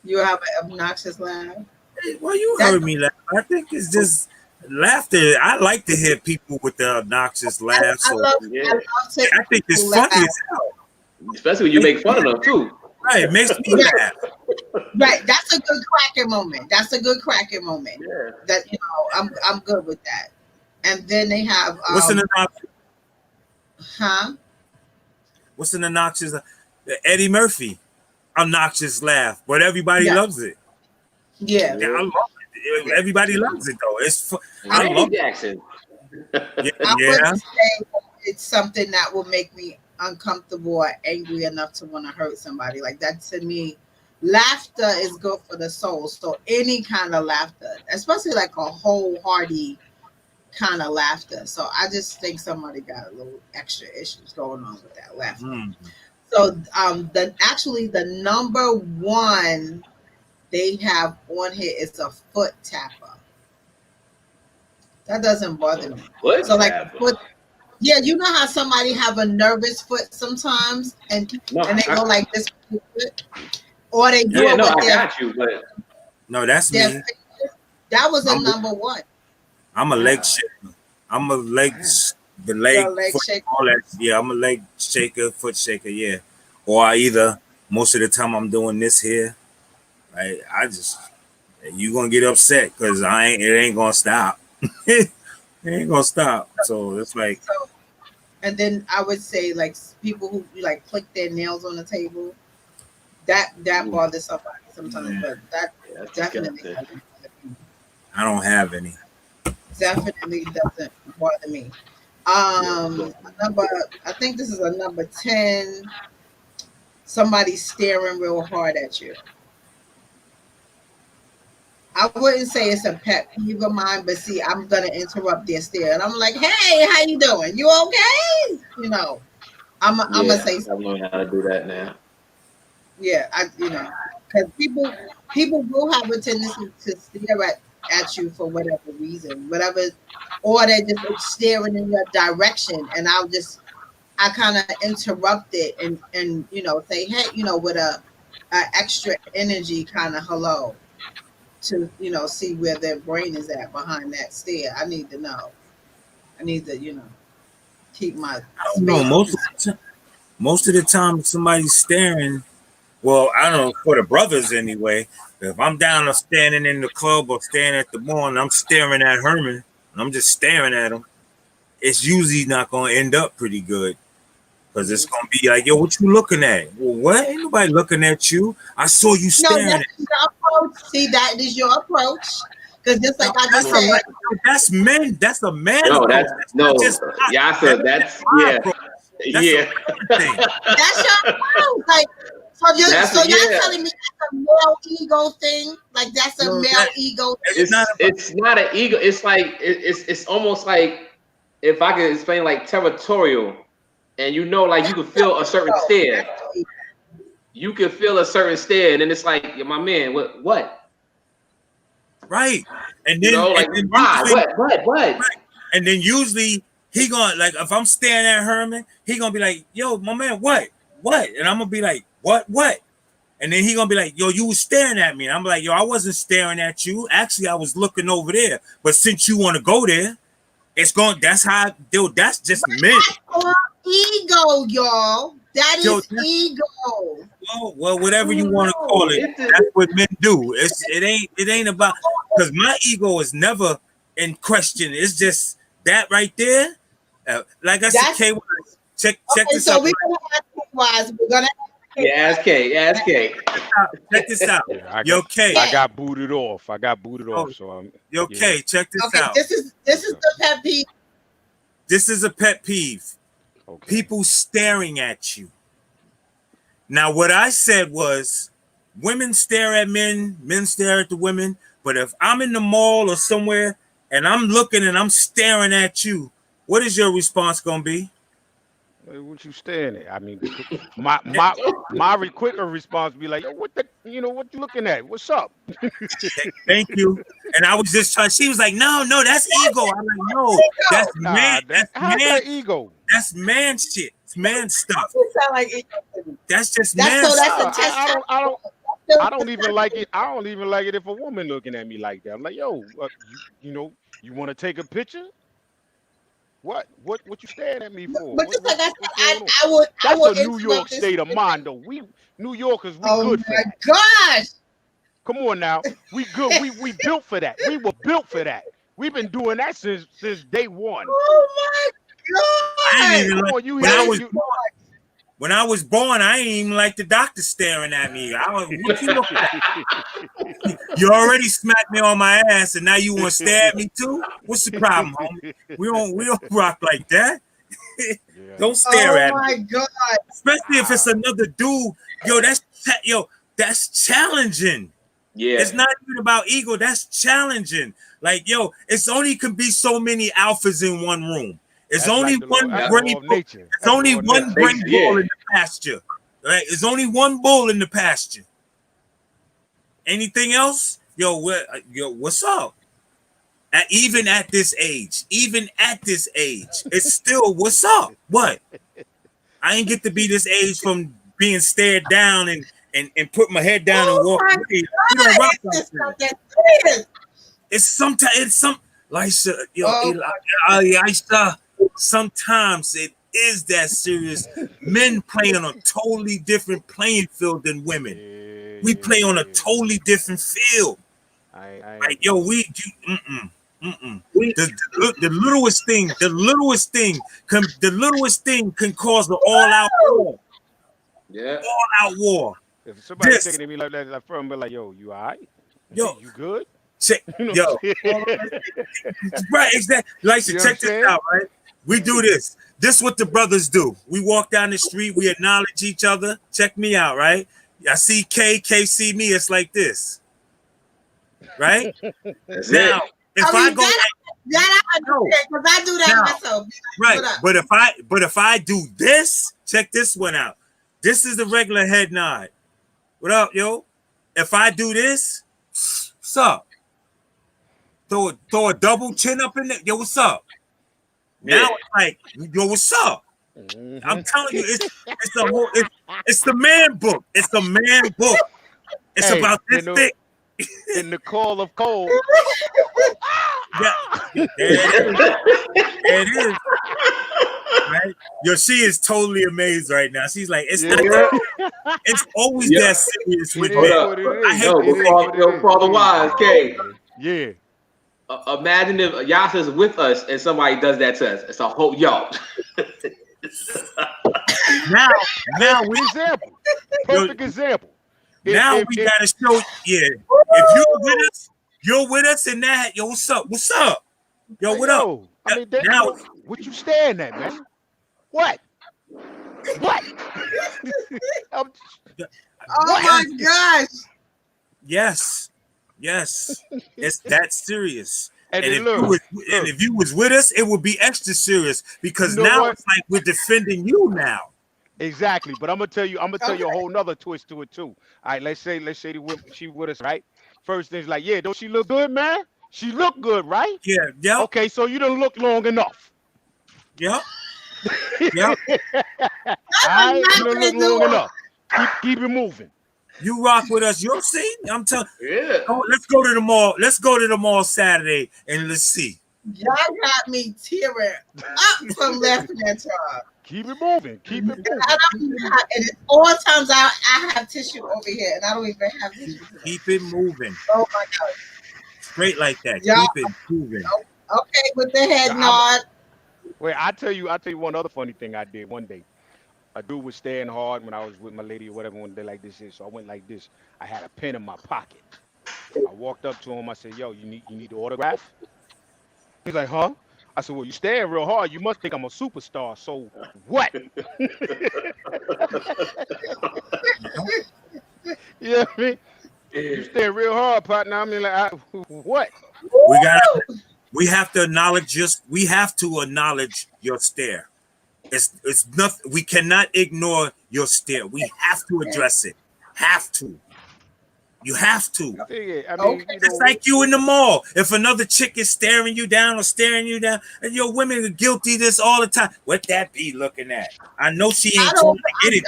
S1: You have an obnoxious laugh?
S2: Well, you heard me laugh. I think it's just laughter. I like to hear people with the obnoxious laughs.
S1: I
S2: think it's funny as hell.
S3: Especially when you make fun of them too.
S2: Right, it makes me laugh.
S1: Right, that's a good cracking moment. Yeah. That I'm good with that. And then they have
S2: what's an obnoxious?
S1: Huh?
S2: What's an obnoxious? Eddie Murphy, obnoxious laugh, but everybody loves it.
S1: Yeah,
S2: I love it. Everybody loves it though. It's
S3: I love Jackson.
S1: I would say it's something that will make me uncomfortable or angry enough to want to hurt somebody. Like that, to me, laughter is good for the soul. So any kind of laughter, especially like a wholehearted kind of laughter. So I just think somebody got a little extra issues going on with that laughter. So the number 1 they have on here is a foot tapper. That doesn't bother me. So like a foot, yeah, you know how somebody have a nervous foot sometimes, and they go like this, or they do it with their,
S3: got you, but
S2: no, that's me.
S1: That was a number 1.
S2: I'm a leg shaker. I'm a leg. The leg shaker. All that, yeah, I'm a leg shaker, foot shaker, yeah. Or most of the time I'm doing this here. You gonna get upset because it ain't gonna stop. It ain't gonna stop. So it's like,
S1: So, and then I would say like people who like click their nails on the table. That bothers somebody sometimes,
S2: yeah,
S1: but that
S3: that's
S1: definitely
S3: disgusting.
S1: doesn't bother me.
S2: I don't have any.
S1: Definitely doesn't bother me.
S3: Yeah,
S1: Number, I think this is a number 10. Somebody staring real hard at you. I wouldn't say it's a pet peeve of mine, but see, I'm gonna interrupt their stare, and I'm like, "Hey, how you doing? You okay?" I'm gonna
S3: yeah,
S1: say,
S3: I've learned how to do that now.
S1: yeah, because people will have a tendency to stare at you for whatever reason, whatever, or they're just staring in your direction, and I kind of interrupt it and say, hey, with a extra energy kind of hello to see where their brain is at behind that stare. I need to know. I need to keep my
S2: I don't know.
S1: space peaceful.
S2: Most of the time, if somebody's staring. Well, I don't know for the brothers anyway. If I'm down or standing in the club or standing at the mall and I'm staring at Herman, and I'm just staring at him, it's usually not gonna end up pretty good. Because it's gonna be like, yo, what you looking at? Well, what? Ain't nobody looking at you. I saw you
S1: No,
S2: staring
S1: that's
S2: at
S1: your approach. See, that is your approach. Because just
S2: no,
S1: like I just
S2: that's a
S1: said,
S2: that's men. That's a man
S3: No,
S2: approach.
S3: that's
S2: That's not
S3: no,
S2: just my,
S3: Yasa. That's
S2: my
S3: yeah,
S2: approach. That's a
S3: yeah.
S2: man thing.
S1: that's your approach. Like,
S3: That's
S1: so y'all
S3: yeah.
S1: telling me that's a male ego thing? Like that's a
S2: No,
S1: male ego
S2: it's
S1: thing?
S2: not about.
S3: It's not an ego. It's like it's almost like if I could explain like territorial, and like you
S1: That's
S3: can feel a certain
S1: ego.
S3: stare.
S1: That's ego.
S3: You can feel a certain stare, and then it's like, yeah, my man, what?
S2: Right.
S3: Like
S2: And then
S3: why?
S2: usually
S3: What?
S2: right. And then usually he gonna like if I'm staring at Herman, he gonna be like, yo, my man, what? What? And I'm gonna be like, what? And then he gonna be like, yo, you was staring at me. And I'm like, yo, I wasn't staring at you. Actually, I was looking over there. But since you want to go there, that's how dude, that's just men.
S1: Or ego, y'all. That
S2: Yo,
S1: is ego.
S2: well, whatever you want to call
S3: No,
S2: it, that's what men do. It ain't about because my ego is never in question. It's just that right there. Like I said,
S1: That's
S2: K, check
S1: okay.
S2: this
S1: So
S2: out.
S1: we're gonna ask wise. We're gonna
S3: yeah, ask K, ask K.
S2: Check this out.
S6: Yeah,
S2: Yo, K.
S6: I got booted off.
S2: Oh,
S6: So
S2: yo,
S6: yeah.
S2: K, check this
S1: okay.
S2: out.
S1: This is the pet peeve.
S2: This is a pet peeve.
S6: Okay.
S2: People staring at you. Now, what I said was women stare at men, men stare at the women. But if I'm in the mall or somewhere and I'm looking and I'm staring at you, what is your response going to be?
S6: Hey, what you staring at? I mean, my quicker response be like, yo, what what you looking at? What's up?
S2: Thank you. And I was just trying. She was like, no, that's ego. I'm like, no, that's man. That's
S6: How's
S2: man.
S6: that ego?
S2: That's man shit. It's man stuff.
S1: It sound like ego.
S2: That's just
S1: That's
S2: man
S1: so. That's
S2: stuff.
S1: a test.
S6: I don't even like it. I don't even like it if a woman looking at me like that. I'm like, yo, you want to take a picture? What you staring at me for?
S1: But just like I
S6: What's
S1: said,
S6: going on?
S1: I
S6: That's
S1: would
S6: a New York
S1: interrupt this.
S6: state of mind, though. We New Yorkers, we
S1: Oh
S6: good for
S1: my
S6: that.
S1: gosh!
S6: Come on now, we good. We built for that. We were built for that. We've been doing that since day one.
S1: Oh my
S2: I ain't
S1: god!
S2: even
S6: Come
S2: like
S6: on, you
S2: when
S6: hear
S2: I
S6: me?
S2: was when I was born. I ain't even like the doctor staring at me. What you looking at? You already smacked me on my ass, and now you want to stare at me too? What's the problem, homie? We don't rock like that.
S6: Yeah.
S2: Don't stare
S1: Oh
S2: at
S1: my
S2: me,
S1: god!
S2: especially if it's another dude. That's challenging.
S3: Yeah,
S2: It's not even about ego. That's challenging. Like, yo, it's only can be so many alphas in one room. It's
S6: That's
S2: only
S6: like
S2: one
S6: that's the
S2: gray
S6: law of
S2: bull.
S6: nature.
S2: It's
S6: That's the
S2: only
S6: law of
S2: one
S6: nature.
S2: gray bull
S3: yeah.
S2: in the pasture. Right? It's only one bull in the pasture. Anything else? What's up? Even at this age, it's still what's up. What? I ain't get to be this age from being stared down and put my head down and
S1: Oh
S2: walk
S1: my
S2: away. We don't rock
S1: god!
S2: like
S1: It's
S2: that.
S1: not that serious.
S2: It's sometimes it's some like
S1: Oh
S2: Aisha, sometimes it is that serious. Men play on a totally different playing field than women. We play on a
S6: Yeah.
S2: totally different field.
S6: I
S2: Like
S6: ain't.
S2: yo, we do. The littlest thing can cause an all-out war.
S3: Yeah.
S2: All-out war.
S6: If somebody taking me like that, like from me, like, yo, you all right?
S2: Yo,
S6: you good?
S2: Check,
S6: You know
S2: yo, right, exactly. Like,
S6: You know
S2: check this out, right? We do this. This what the brothers do. We walk down the street, we acknowledge each other. Check me out, right? I see K see me. It's like this, right?
S3: That's
S2: now,
S3: it.
S2: if I go,
S1: that I do because I do that myself.
S2: Right, but if I do this, check this one out. This is the regular head nod. What up, yo? If I do this, what's up? Throw a double chin up in there. Yo, what's up? Now it's like, yo, what's up? I'm telling you, it's the man book. It's the man book. It's about this thick.
S6: In the call of cold.
S2: Yeah, there it is. Right? Yo, she is totally amazed right now. She's like, it's always that serious with me.
S3: For the wise, K.
S6: Yeah.
S3: Imagine if Yas is with us and somebody does that to us. It's a whole now
S6: example. Perfect example.
S2: Now we gotta show. If you're with us in that. Yo, what's up? What's up? Yo, what up?
S6: I mean, now what you staring at, man? What?
S1: Oh my gosh!
S2: Yes. It's that serious. And if you was with us, it would be extra serious because now it's like we're defending you now.
S6: Exactly, but I'm gonna tell you a whole nother twist to it too. All right, let's say she with us, right? First thing's like, yeah, don't she look good, man? She look good, right?
S2: Yeah.
S6: Okay, so you don't look long enough.
S2: Yep.
S6: All right, you don't look long enough. Keep it moving.
S2: You rock with us. You'll see. I'm telling.
S3: Yeah.
S2: Let's go to the mall. Let's go to the mall Saturday and let's see.
S1: Y'all got me tearing up from laughing at y'all.
S6: Keep it moving. Keep it moving.
S1: I don't even have, and all times I have tissue over here, and I don't even have tissue.
S2: Keep it moving.
S1: Oh my God.
S2: Straight like that.
S1: Y'all,
S2: keep it moving.
S1: Okay, with the head nod.
S6: Wait, I tell you one other funny thing I did one day. A dude was staring hard when I was with my lady or whatever one day like this is. So I went like this. I had a pen in my pocket. I walked up to him. I said, yo, you need the autograph? He's like, huh? I said, well, you staring real hard. You must think I'm a superstar. So what? You know what I mean? You stare real hard, partner. I mean, like, what?
S2: We have to acknowledge your stare. It's nothing. We cannot ignore your stare. We have to address it. Have to. You have to.
S6: Yeah, I mean,
S2: it's like you in the mall. If another chick is staring you down, and your women are guilty this all the time. What that be looking at? I know she ain't trying to get it.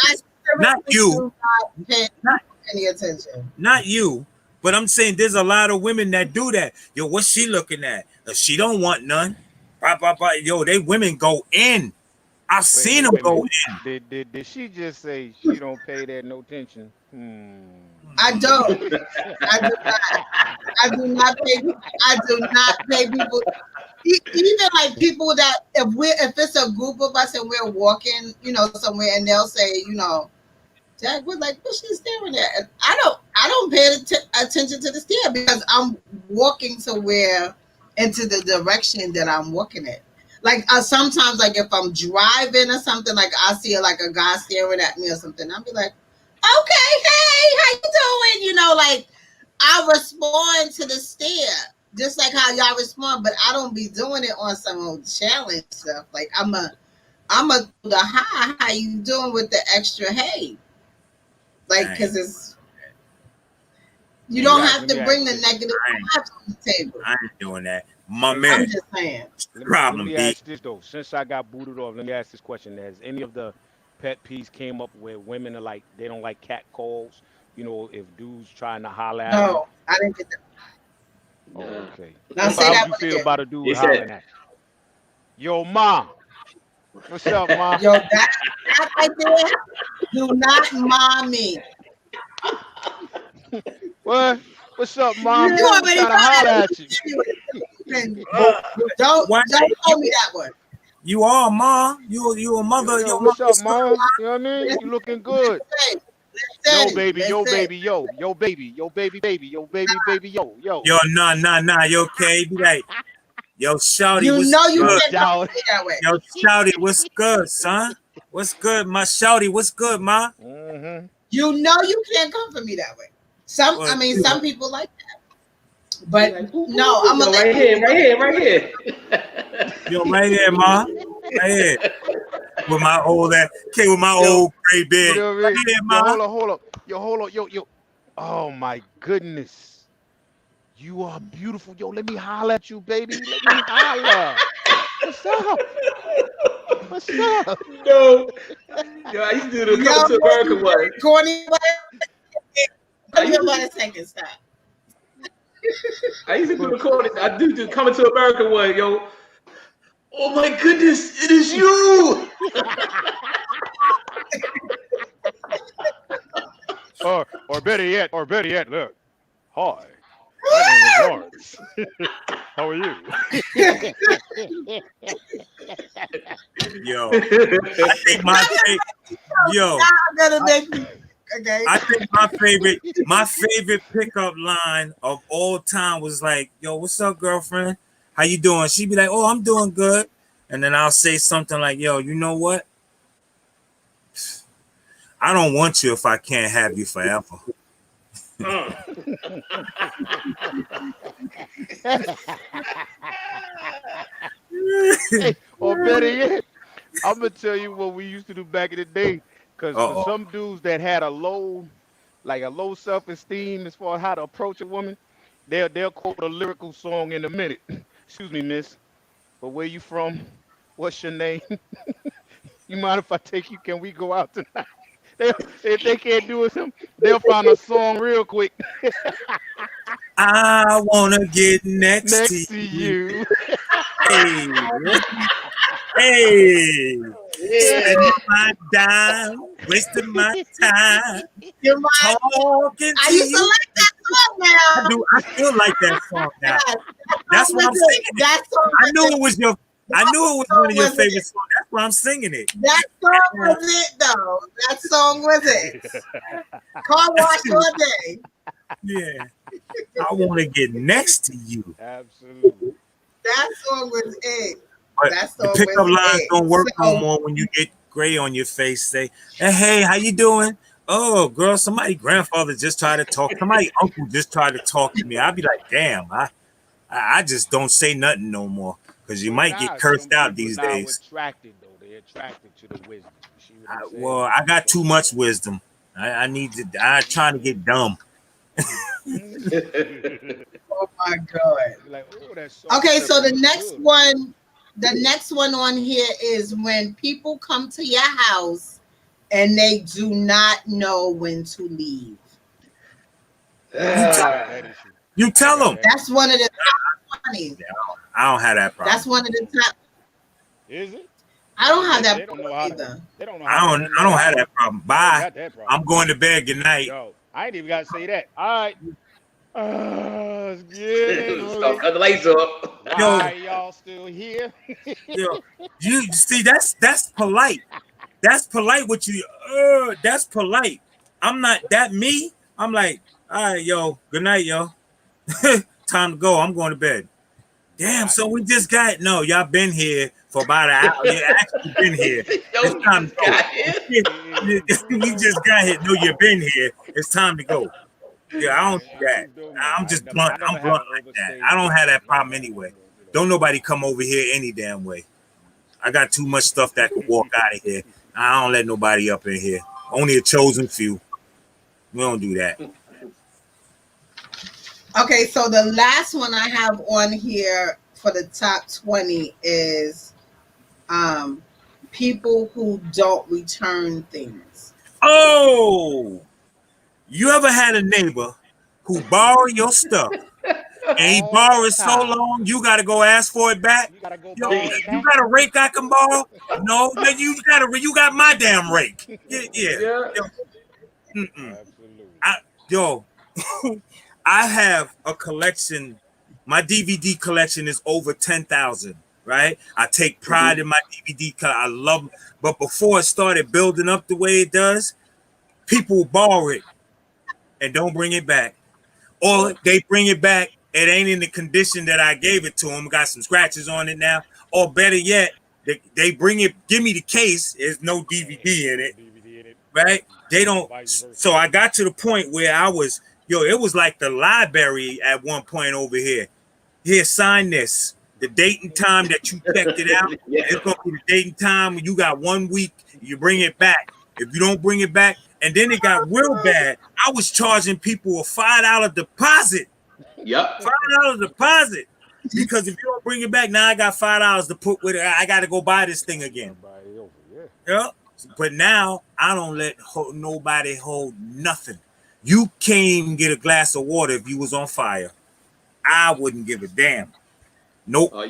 S2: Not you.
S1: Not any attention.
S2: Not you. But I'm saying there's a lot of women that do that. Yo, what's she looking at? If she don't want none. Yo, they women go in. I've seen them go in.
S6: Did she just say she don't pay that no attention?
S1: I don't. I do not pay people. Even like people that if it's a group of us and we're walking, somewhere, and they'll say, Jack, we're like, what's she staring at? And I don't pay attention to the stare because I'm walking somewhere into the direction that I'm walking in. Like sometimes, like if I'm driving or something, like I see like a guy staring at me or something, I'll be like, okay, hey, how you doing? Like I respond to the stare, just like how y'all respond, but I don't be doing it on some old challenge stuff. Like I'm the hi, how you doing with the extra hey? Like, because it's you don't have to bring the negative vibes on the table.
S2: I ain't doing that. My man.
S1: I'm just saying.
S6: Let me ask this though. Since I got booted off, let me ask this question. Has any of the pet peeves came up where women are like, they don't like cat calls? If dudes trying to holler at them?
S1: No, I didn't get that.
S6: Oh, okay.
S1: Now say that
S6: How you feel about a dude hollering at you? Yo, mom. What's up, mom?
S1: Yo, that right there, do not mom me.
S6: What? What's up, mom?
S1: You already
S6: trying to holler at you.
S1: Don't call me that one.
S2: You are, Ma. You a mother.
S6: Yo,
S2: Your
S6: what's
S2: mother's
S6: up, Mom? You know what I mean? You looking good. Yo, baby, yo, baby, yo, yo, baby, yo, baby, baby, yo, baby, yo, yo.
S2: Yo, nah. You okay? Be like, yo, Shouty,
S1: You
S2: what's
S1: know you
S2: good?
S1: can't call me that way.
S2: Yo, Shouty, what's good, son? What's good, my Shouty? What's good, Ma?
S6: Mm-hmm.
S1: You know you can't come for me that way. Some people like that, but no, I'm gonna
S3: right here.
S2: Yo, right here, Ma. Right here. With my old old gray beard.
S6: You know what I mean?
S2: Right here,
S6: Yo,
S2: Ma.
S6: hold up. Yo, hold on. Yo. Oh my goodness. You are beautiful. Yo, let me holler at you, baby. Let me holler. What's up? What's up?
S3: No. Yo, I used to do the Coming to America one.
S1: Corny. About a second, stop.
S3: I used to do the corny. I do the Coming to America one, yo. Oh my goodness, it is you.
S6: or better yet, look. Hi. My name is Lawrence. How are you?
S2: Yo, I think my favorite pickup line of all time was like, yo, what's up, girlfriend? How you doing? She'd be like, oh, I'm doing good. And then I'll say something like, yo, you know what? I don't want you if I can't have you forever.
S6: Hey, or better yet, I'm gonna tell you what we used to do back in the day. Because for some dudes that had a low self-esteem as far as how to approach a woman, they'll quote a lyrical song in a minute. Excuse me, miss, but where you from? What's your name? You mind if I take you? Can we go out tonight? If they can't do it, they'll find a song real quick.
S2: I wanna get next to
S6: you.
S2: Hey. Spending my dime, wasting my time, talking to you.
S1: I used to like that song now.
S2: I still like that song now. That's what I'm singing. I knew it was one of your favorite songs. That's why I'm singing it.
S1: That song was it, though. That song was it. Car wash all day.
S2: Yeah. I want to get next to you.
S6: Absolutely.
S1: That song was it.
S2: But the pickup lines don't work no more when you get gray on your face. Say, hey, how you doing? Oh, girl, somebody grandfather just tried to talk. Somebody uncle just tried to talk to me. I'd be like, damn, I just don't say nothing no more because you might get cursed out these days.
S6: They're attracted to the wisdom.
S2: I got too much wisdom. I'm trying to get dumb.
S1: Oh my God. Okay, so the next one on here is when people come to your house and they do not know when to leave.
S2: You tell them.
S1: That's one of the top 20s.
S2: I don't have that problem.
S1: That's one of the top.
S6: Is it?
S1: I don't have that problem either.
S2: I don't have that problem. Bye. I'm going to bed. Good night.
S6: Yo, I ain't even got to say that. All right. It's
S3: cut the lights up.
S6: Why y'all still here?
S2: Yo, you see, that's polite. That's polite. That's polite. I'm not that me. I'm like, all right, yo, good night, yo. Time to go. I'm going to bed. Damn, so we just got y'all been here for about an hour. You actually been here. It's time to go. You just got here. No, you've been here. It's time to go. Yeah, I don't do that. I'm just blunt. I'm blunt like that. I don't have that problem anyway. Don't nobody come over here any damn way. I got too much stuff that can walk out of here. I don't let nobody up in here. Only a chosen few. We don't do that.
S1: Okay, so the last one I have on here for the top 20 is people who don't return things.
S2: Oh, you ever had a neighbor who borrowed your stuff and he borrowed it so long you got to go ask for it back? You got a rake I can borrow? No, then you got my damn rake. Yeah. I have a collection My DVD collection is over 10,000. Right? I take pride in my DVD. I love, but before it started building up the way it does, people borrow it and don't bring it back, or they bring it back. It ain't in the condition that I gave it to them. Got some scratches on it now, or better yet, they bring it. Give me the case. There's no DVD in it. Right? They don't. So I got to the point where I was, it was like the library at one point over here. Here, sign this. The date and time that you checked it out. It's gonna be the date and time when you got 1 week. You bring it back. If you don't bring it back, and then it got real bad. I was charging people a $5 deposit.
S3: Yep.
S2: $5 deposit. Because if you don't bring it back, now I got $5 to put with it. I got to go buy this thing again. Yeah. But now I don't let nobody hold nothing. You can't even get a glass of water if you was on fire. I wouldn't give a damn. Nope.
S3: How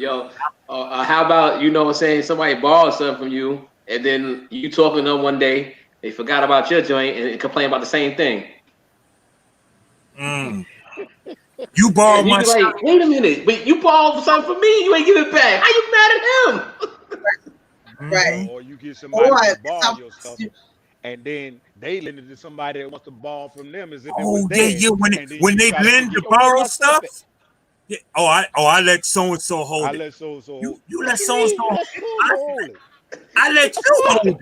S3: about, what I'm saying, somebody borrowed something from you, and then you talking to them one day, they forgot about your joint and complain about the same thing.
S2: You borrowed my
S3: stuff. Like, wait a minute, but you borrowed something from me, you ain't give it back. How you mad at him?
S1: Right.
S6: Or you get somebody to borrow your stuff, and then they lend it to somebody that wants to borrow from them as if it was theirs.
S2: When they lend to borrow stuff. Yeah. I let so and so hold it.
S6: I let so and so.
S2: You let so and so hold it. I let you hold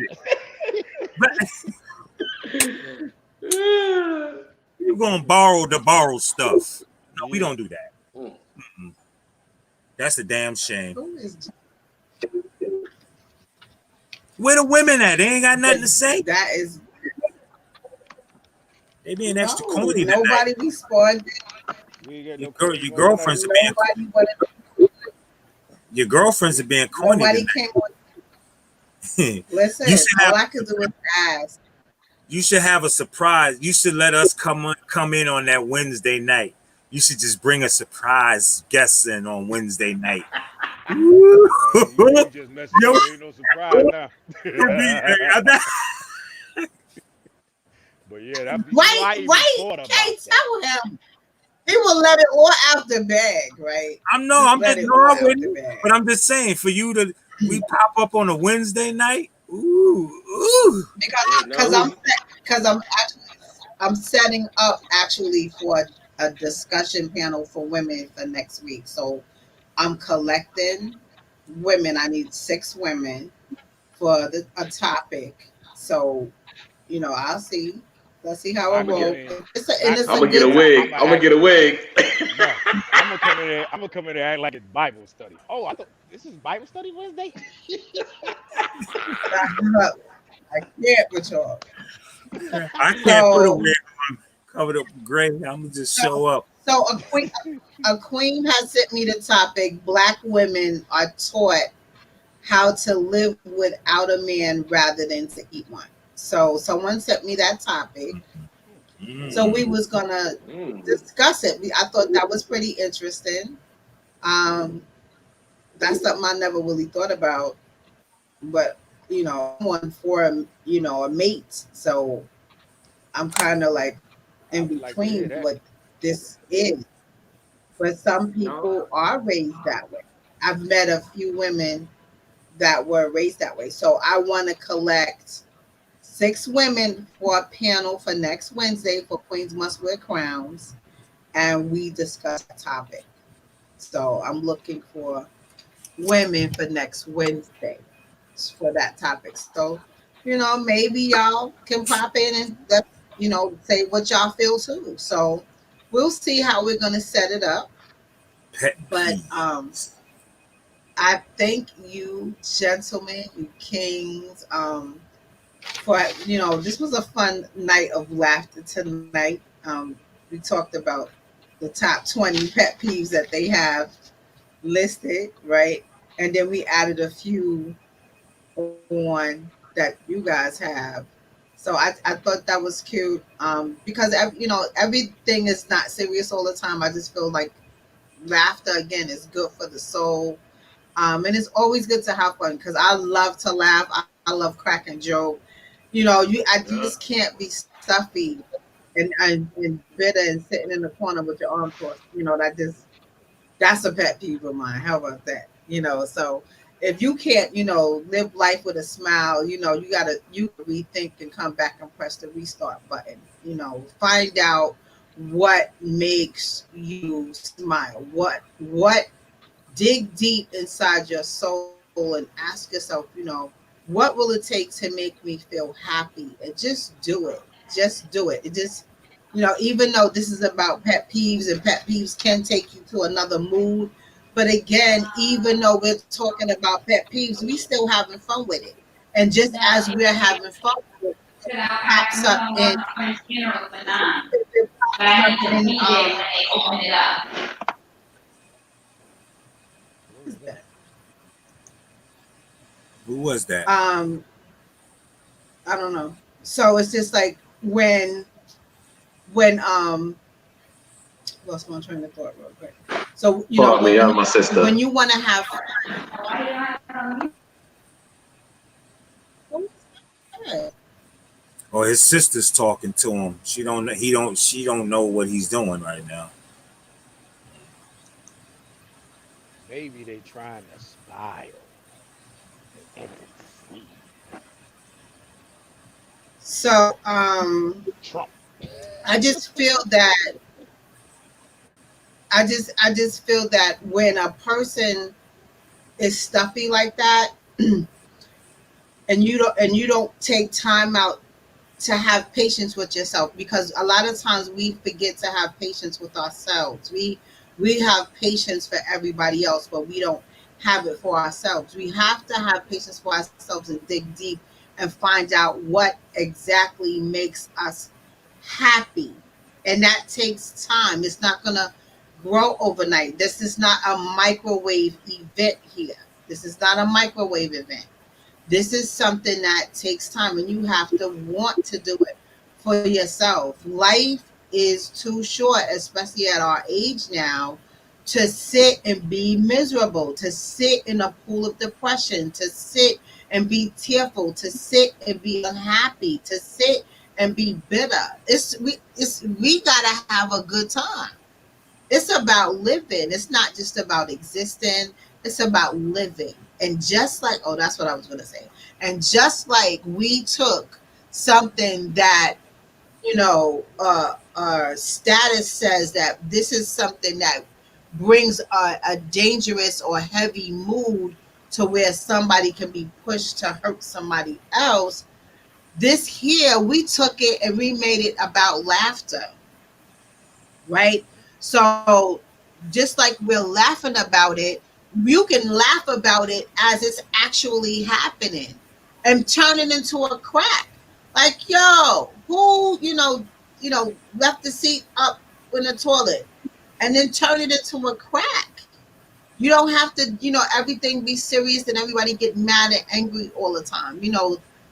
S2: it. You're gonna borrow stuff. No, we don't do that. That's a damn shame. Where the women at? They ain't got nothing to say.
S1: That is.
S2: They being extra corny.
S1: Nobody responded.
S2: Your girlfriends are being. Your girlfriends are being corny.
S1: Nobody came on. Listen, all I could do was ask.
S2: You should have a surprise. You should let us come in on that Wednesday night. You should just bring a surprise guest in on Wednesday night.
S6: You just messing up. Ain't no surprise now. But yeah, that's
S1: why you can't tell him. He will let it all out the bag, right?
S2: But I'm just saying, for you to we pop up on a Wednesday night. Ooh.
S1: Because I'm setting up actually for a discussion panel for women for next week. So I'm collecting women. I need 6 women for a topic. So, I'll see. Let's see how it goes.
S3: I'm gonna get a wig. I'm gonna get a wig.
S6: I'm gonna come in there and act like it's Bible study. Oh, I thought this is Bible study Wednesday.
S1: I can't with y'all.
S2: I can't put a wig on covered up with gray. I'm gonna just show up.
S1: So a queen has sent me the topic: Black women are taught how to live without a man rather than to eat one. So someone sent me that topic. So we was gonna discuss it. I thought that was pretty interesting. That's something I never really thought about. But one for a mate. So I'm kind of like in between what this is. But some people are raised that way. I've met a few women that were raised that way. So I want to collect 6 women for a panel for next Wednesday for Queens Must Wear Crowns, and we discuss the topic. So I'm looking for women for next Wednesday for that topic. So, maybe y'all can pop in and say what y'all feel too. So we'll see how we're gonna set it up. But I thank you, gentlemen, you kings, for this was a fun night of laughter tonight. We talked about the top 20 pet peeves that they have listed, right? And then we added a few on that you guys have. So I thought that was cute, because everything is not serious all the time. I just feel like laughter again is good for the soul, and it's always good to have fun because I love to laugh. I love cracking jokes. I just can't be stuffy and bitter and sitting in the corner with your arms crossed. That's a pet peeve of mine. How about that? So if you can't, live life with a smile, you rethink and come back and press the restart button. Find out what makes you smile. What dig deep inside your soul and ask yourself, what will it take to make me feel happy? And just do it. Just do it. It just, even though this is about pet peeves and pet peeves can take you to another mood. But again, even though we're talking about pet peeves, we still having fun with it. And just as we're having fun with it,
S7: Because I
S1: pops
S7: went
S1: up
S7: on
S1: in,
S7: one friend's funeral for 9,
S1: it
S7: but I
S1: pops up
S7: had to
S1: in,
S7: be there when they opened it up.
S6: What was that?
S2: Who was that?
S1: I don't know. So it's just like when lost my train of thought real quick. So
S3: My sister.
S1: when you want to have
S2: Or his sister's talking to him. She don't know what he's doing right now.
S6: Maybe they trying to spy on the NBC.
S1: so
S6: Trump.
S1: I just feel that I just feel that when a person is stuffy like that and you don't take time out to have patience with yourself, because a lot of times we forget to have patience with ourselves. We have patience for everybody else, but we don't have it for ourselves. We have to have patience for ourselves and dig deep and find out what exactly makes us happy. And that takes time. It's not going to grow overnight. This is not a microwave event here. This is not a microwave event. This is something that takes time, and you have to want to do it for yourself. Life is too short, especially at our age now, to sit and be miserable, to sit in a pool of depression, to sit and be tearful, to sit and be unhappy, to sit and be bitter. We gotta have a good time. It's about living. It's not just about existing. It's about living. And just like, oh, that's what I was going to say. And just like we took something that, status says that this is something that brings a dangerous or heavy mood to where somebody can be pushed to hurt somebody else. This here, we took it and we made it about laughter, right? So just like we're laughing about it, you can laugh about it as it's actually happening and turn it into a crack. Like, yo, who, left the seat up in the toilet and then turn it into a crack. You don't have to, everything be serious and everybody get mad and angry all the time.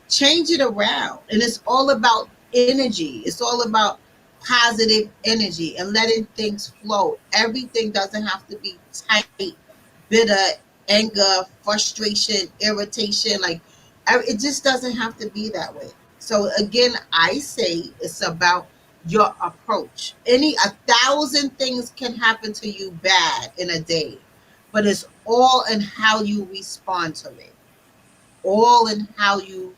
S1: Change it around. And it's all about energy. It's all about positive energy and letting things flow. Everything doesn't have to be tight, bitter, anger, frustration, irritation. Like, it just doesn't have to be that way. So again, I say it's about your approach. 1,000 things can happen to you bad in a day, but it's all in how you respond to it. All in how you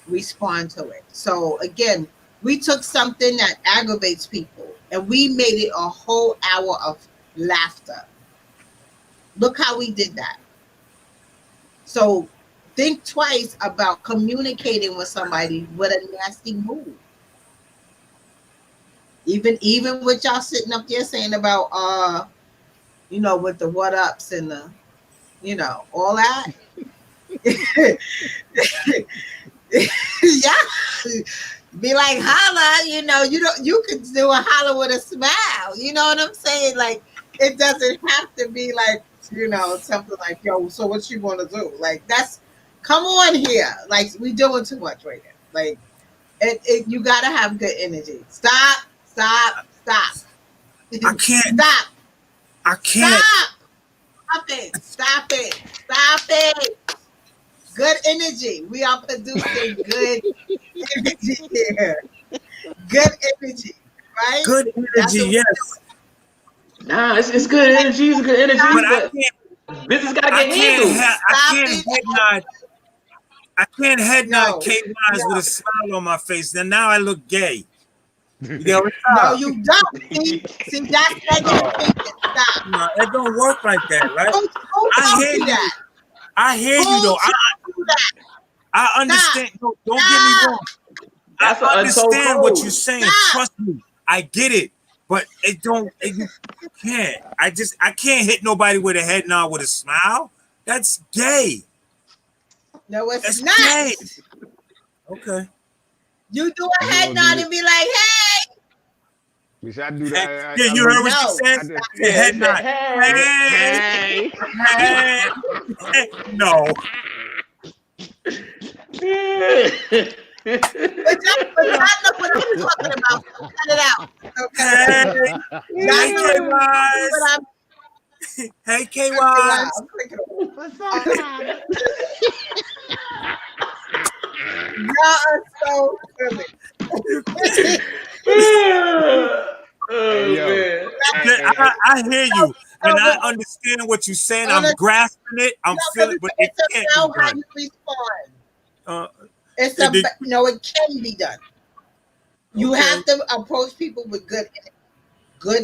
S1: respond to it. So again, we took something that aggravates people and we made it a whole hour of laughter. Look how we did that. So think twice about communicating with somebody with a nasty mood. Even with y'all sitting up there saying about with the what ups and the all that. Yeah. Be like holla, you could do a holla with a smile. You know what I'm saying? Like, it doesn't have to be like, something like, yo, so what you want to do? Like, come on here. Like, we doing too much right now. Like, you gotta have good energy. Stop.
S2: I can't.
S1: Stop.
S2: I can't.
S1: Stop it. Good energy. We are producing good energy here. Good energy, right?
S2: Good energy, yes.
S3: Nah, it's good energy. It's good energy,
S2: But
S3: but business gotta get handled.
S2: I can't head nod
S1: No,
S2: KYs with a smile on my face. Then now I look gay. You get what
S1: no, you don't. See, that's negative thinking. Stop.
S2: No, it don't work like that, right?
S1: Who
S2: I
S1: told
S2: hear
S1: you
S2: you.
S1: that?
S2: I hear
S1: Who
S2: you though.
S1: told you that?
S2: I understand.
S1: Stop.
S2: Don't get me wrong.
S3: That's an
S2: I
S3: untold
S2: understand what
S3: code.
S2: you're saying.
S1: Stop.
S2: Trust me, I get it. But it don't. You can't. I can't hit nobody with a head nod with a smile. That's gay.
S1: No, it's
S2: That's
S1: not.
S2: gay. Okay.
S1: You do a head nod and be like, hey.
S6: Which I do that.
S2: Yeah, you heard what she said?
S3: Yeah,
S2: Head
S3: he
S2: nod.
S3: said,
S2: Hey.
S6: Hey.
S2: Hey. No.
S1: But y'all know what I'm talking about. Cut it out. Okay.
S2: Hey.
S1: Y'all know what I'm
S2: Hey, KY.
S1: wow.
S7: What's up, man?
S1: Y'all are so silly.
S3: Oh
S6: yo.
S3: man.
S2: I hear you, and I understand what you're saying. I'm grasping it. I'm feeling, but it can't be
S1: about how
S2: done.
S1: you respond.
S2: It
S1: It can be done. You have to approach people with good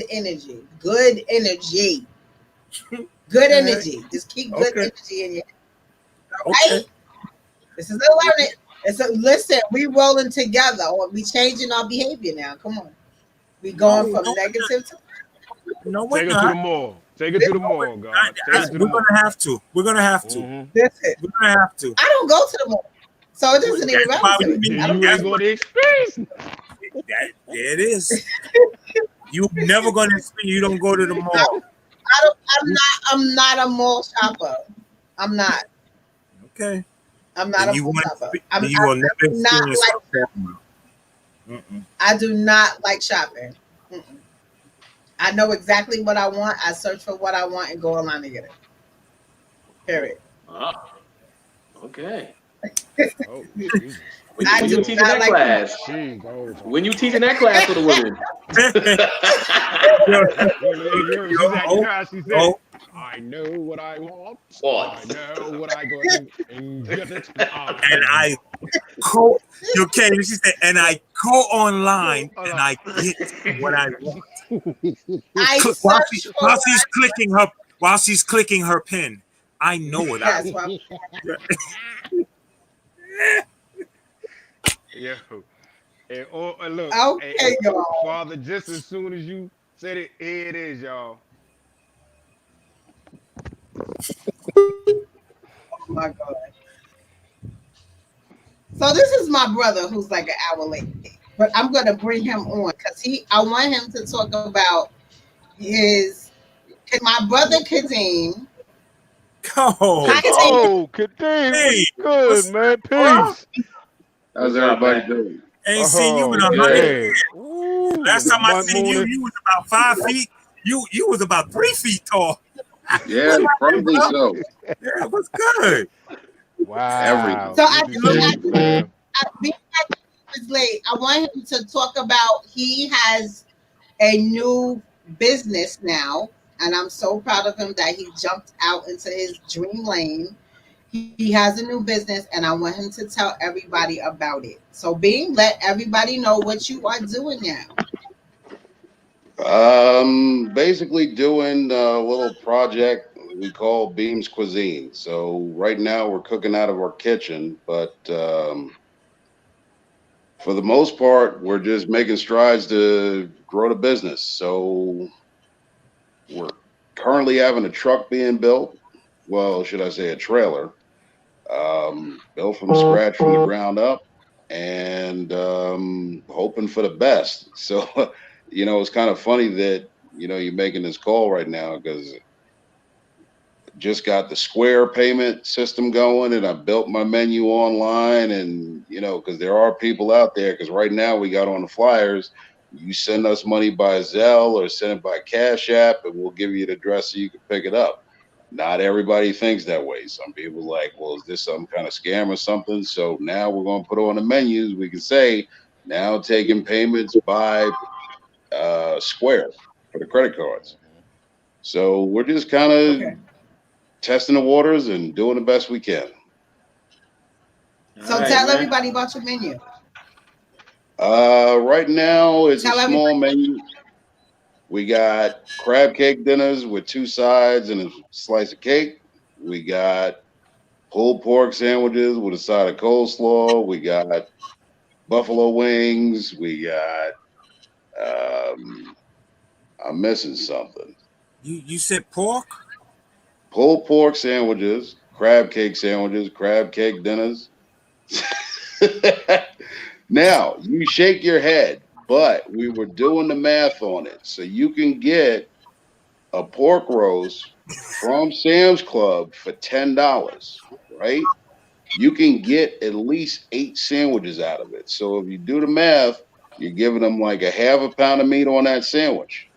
S1: energy. Good energy. Good energy. Just keep good energy in your head. All right? This is a learning. Listen, we rolling together or we changing our behavior now. Come on. We going from negative to
S2: No, we're
S6: Take it
S2: not.
S6: to the mall. Take it to the mall, God. Take it to the
S2: We're
S6: mall.
S2: gonna have to. We're gonna have to.
S1: Listen,
S2: We're gonna have to.
S1: I don't go to the mall. So it doesn't even
S2: That's
S1: matter
S2: why
S1: to me.
S2: you
S1: I don't
S6: You ain't going to experience.
S2: There it is. You never gonna experience. You don't go to the mall.
S1: I'm not a mall shopper. I'm not.
S2: Okay.
S1: I'm not
S2: And
S1: a mall shopper. I'm
S2: you will never
S1: not
S2: experience
S1: like.
S2: what I'm talking about.
S1: I do not like shopping. Mm-mm. I know exactly what I want. I search for what I want and go online and get it. Period.
S3: Okay.
S6: Oh, Jesus.
S3: When you teaching that class? When you teaching that class for the women?
S6: She said, I know what I want. I know what I go and get it.
S2: And I okay, she said, and I go online and I get what I want. While she's clicking her pin, I know what I want.
S6: Yeah. And look,
S1: okay, y'all.
S6: Father, just as soon as you said it, here it is, y'all.
S1: Oh my God. So this is my brother who's like an hour late. But I'm gonna bring him on because I want him to talk about my brother Kadeem.
S6: Kadeem, good, man. Peace.
S8: How's everybody doing?
S2: Ain't seen you in 100 years. Last time I seen you, you was about 5 feet. You was about 3 feet tall.
S8: Yeah, probably so.
S2: Yeah, what's good?
S6: Wow.
S1: So I late. I want him to talk about he has a new business now, and I'm so proud of him that he jumped out into his dream lane. He has a new business, and I want him to tell everybody about it. So, let everybody know what you are doing now.
S8: Basically doing a little project we call Beams Cuisine. So right now we're cooking out of our kitchen, but for the most part, we're just making strides to grow the business. So we're currently having a truck being built. Well, should I say a trailer? Built from scratch from the ground up and hoping for the best. So, it's kind of funny that, you're making this call right now because just got the Square payment system going and I built my menu online and, because there are people out there, because right now we got on the flyers, you send us money by Zelle or send it by Cash App and we'll give you the address so you can pick it up. Not everybody thinks that way. Some people are like, well, is this some kind of scam or something? So now we're going to put on the menus. We can say now taking payments by Square for the credit cards. So we're just kind of testing the waters and doing the best we can.
S1: So tell everybody about your menu.
S8: Right now it's a small menu. We got crab cake dinners with 2 sides and a slice of cake. We got pulled pork sandwiches with a side of coleslaw. We got buffalo wings. We got I'm missing something.
S2: You said pork?
S8: Pulled pork sandwiches, crab cake sandwiches, crab cake dinners. Now, you shake your head, but we were doing the math on it. So you can get a pork roast from Sam's Club for $10, right? You can get at least 8 sandwiches out of it. So if you do the math, you're giving them like a half a pound of meat on that sandwich.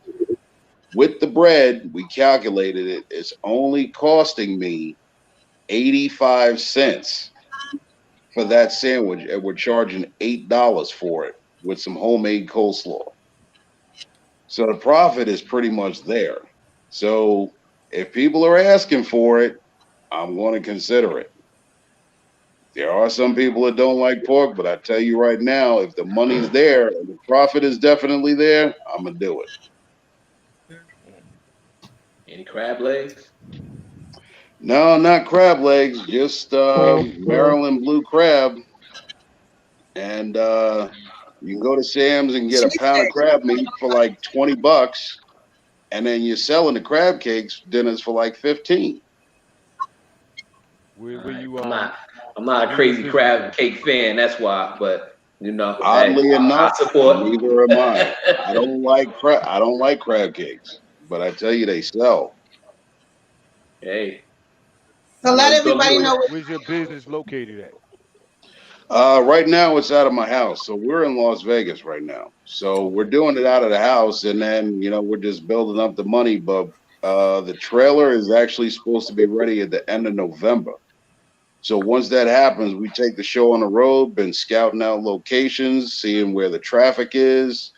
S8: With the bread, we calculated it. It's only costing me 85 cents for that sandwich, and we're charging $8 for it with some homemade coleslaw. So the profit is pretty much there. So if people are asking for it, I'm going to consider it. There are some people that don't like pork, but I tell you right now, if the money's there and the profit is definitely there, I'm going to do it.
S3: Any crab legs?
S8: No, not crab legs, just Maryland blue crab. And you can go to Sam's and get a pound of crab meat for like $20, and then you're selling the crab cakes dinners for like 15.
S3: I'm not a crazy crab cake fan, that's why. But
S8: Oddly enough,
S3: I support.
S8: neither am I. I don't like crab cakes, but I tell you, they sell.
S3: Hey.
S1: So let everybody know
S6: where's your business located at.
S8: Right now it's out of my house. So we're in Las Vegas right now. So we're doing it out of the house, and then we're just building up the money. But the trailer is actually supposed to be ready at the end of November. So once that happens, we take the show on the road, been scouting out locations, seeing where the traffic is,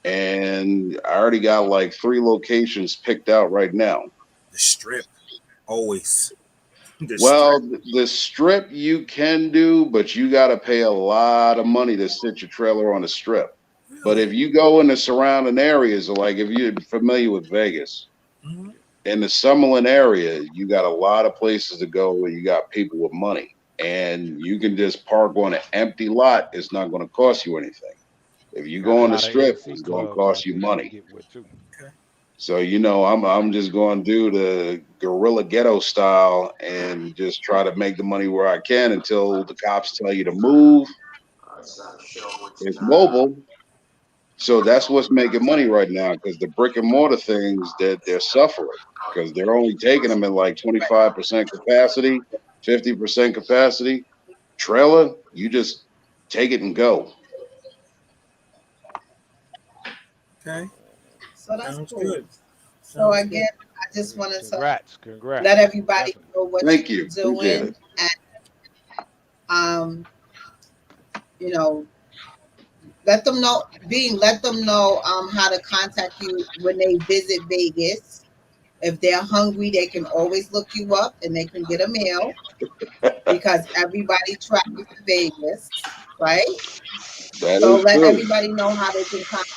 S8: and I already got like 3 locations picked out right now.
S2: The Strip, always.
S8: The Strip you can do, but you got to pay a lot of money to sit your trailer on the Strip. Really? But if you go in the surrounding areas, like if you're familiar with Vegas, in the Summerlin area, you got a lot of places to go where you got people with money, and you can just park on an empty lot. It's not going to cost you anything. If you go on the Strip, it's going to cost you money. So I'm just going to do the guerrilla ghetto style and just try to make the money where I can until the cops tell you to move. It's mobile. So that's what's making money right now, because the brick and mortar things that they're suffering, because they're only taking them at like 25% capacity, 50% capacity. Trailer, you just take it and go.
S2: Okay.
S1: So that's cool. Good. So again, I just wanted to
S6: congrats.
S1: Let everybody know what you're doing, and let them know how to contact you when they visit Vegas. If they're hungry, they can always look you up and they can get a meal, because everybody travels to Vegas, right? So let everybody know how they can contact.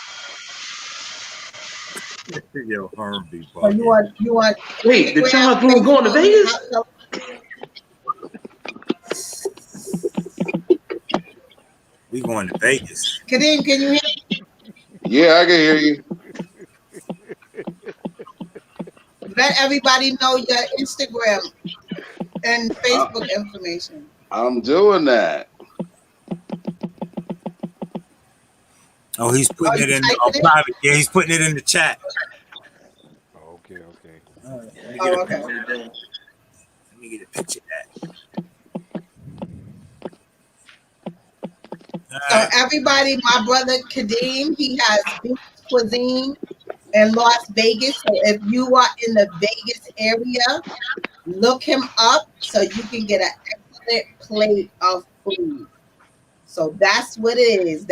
S2: Yo, Harvey.
S1: So you want?
S3: Wait, the child was going to Vegas?
S2: We going to Vegas.
S1: Kadeem, can you hear me?
S8: Yeah, I can hear you.
S1: Let everybody know your Instagram and Facebook information.
S8: I'm doing that.
S2: Oh, he's putting it in private. Yeah, he's putting it in the chat.
S6: Okay.
S2: Let me get a picture of that.
S1: So everybody, my brother Kadeem, he has Beach Cuisine in Las Vegas. So if you are in the Vegas area, look him up so you can get an excellent plate of food. So that's what it is.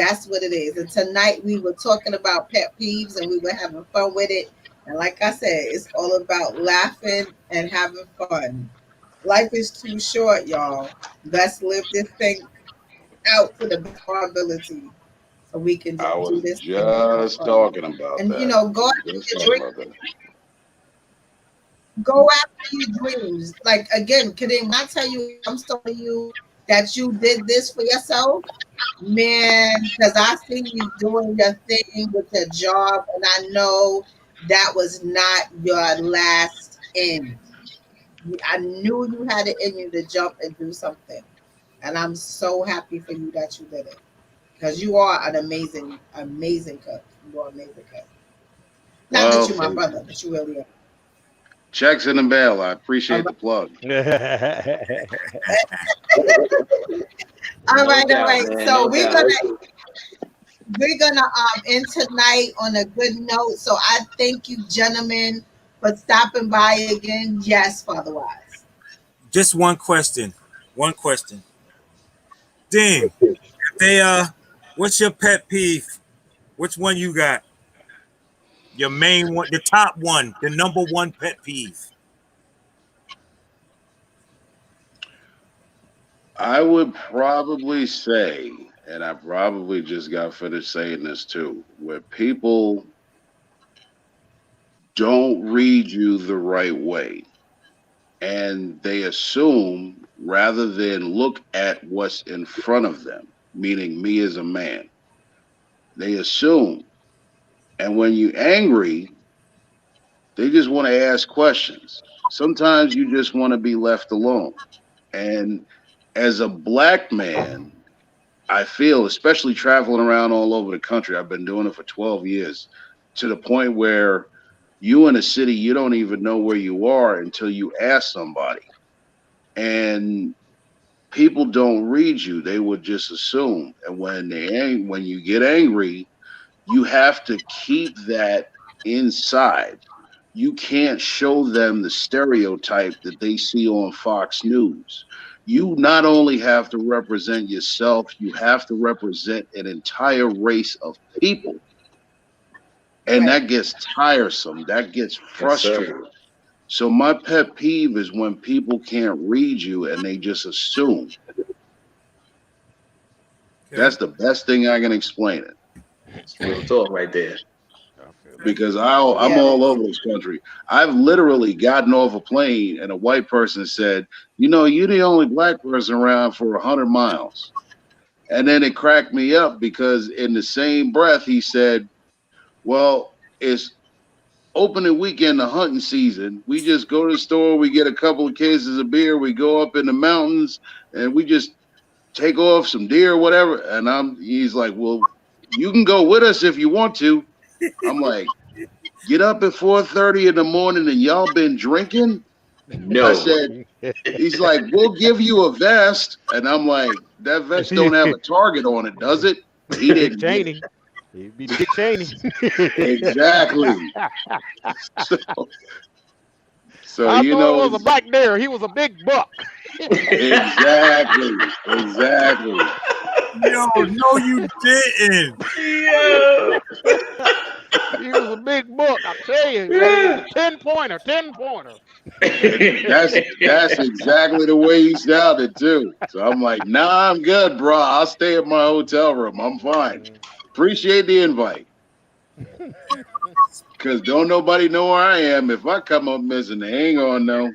S1: And tonight we were talking about pet peeves and we were having fun with it. And like I said, it's all about laughing and having fun. Life is too short, y'all. Let's live this thing out to the best of our ability so we can
S8: I
S1: just do
S8: was
S1: this thing and have
S8: just
S1: fun.
S8: talking about
S1: And,
S8: that.
S1: go after
S8: Just
S1: your
S8: talking
S1: dreams.
S8: about that.
S1: Go after your dreams. Like, again, Kadeem, when I tell you, I'm so proud of you that you did this for yourself, man, because I seen you doing your thing with your job, and I know that was not your last end. I knew you had it in you to jump and do something. And I'm so happy for you that you did it. Because you are an amazing, amazing cook. You are an amazing cook. Not that
S8: Well,
S1: you're my
S8: thank
S1: brother,
S8: you.
S1: but you really are.
S8: Checks in the mail. I
S1: All
S8: appreciate the plug.
S1: right,
S3: No
S1: all
S3: doubt,
S1: right.
S3: man.
S1: So
S3: No doubt.
S1: we're gonna end tonight on a good note. So I thank you, gentlemen, for stopping by again. Yes, Father Wise.
S2: Just one question. One question. Dean, they what's your pet peeve? Which one you got? Your main one, the top one, the number one pet peeve.
S8: I would probably say, and I probably just got finished saying this too, where people don't read you the right way and they assume rather than look at what's in front of them, meaning me as a man, they assume. And when you're angry, they just want to ask questions. Sometimes you just want to be left alone. And as a black man, I feel, especially traveling around all over the country, I've been doing it for 12 years, to the point where you in a city, you don't even know where you are until you ask somebody. And people don't read you, they would just assume. And when you get angry, you have to keep that inside. You can't show them the stereotype that they see on Fox News. You not only have to represent yourself, you have to represent an entire race of people. And
S1: Right.
S8: that gets tiresome, that gets
S3: Yes, sir.
S8: frustrating. So my pet peeve is when people can't read you and they just assume.
S2: Okay.
S8: That's the best thing I can explain it.
S3: It's real talk right there.
S8: Because I'm all over this country. I've literally gotten off a plane and a white person said, you're the only black person around for 100 miles. And then it cracked me up because in the same breath, he said, well, it's opening weekend, the hunting season. We just go to the store, we get a couple of cases of beer, we go up in the mountains and we just take off some deer or whatever. And he's like, well, you can go with us if you want to. I'm like, get up at 4:30 in the morning and y'all been drinking? I
S3: No.
S8: said, he's like, we'll give you a vest. And I'm like, that vest don't have a target on it, does it? He
S6: Dick
S8: didn't get
S6: Cheney. He'd be Dick Cheney.
S8: it. Exactly. So
S6: I thought it was a black bear. He was a big buck.
S8: Exactly.
S2: Yo, no, you didn't.
S3: Yeah.
S6: He was a big buck. I tell you, he was a 10-pointer.
S8: That's exactly the way he sounded too. So I'm like, nah, I'm good, bro. I'll stay at my hotel room. I'm fine. Appreciate the invite. Because don't nobody know where I am. If I come up missing, they ain't gonna know.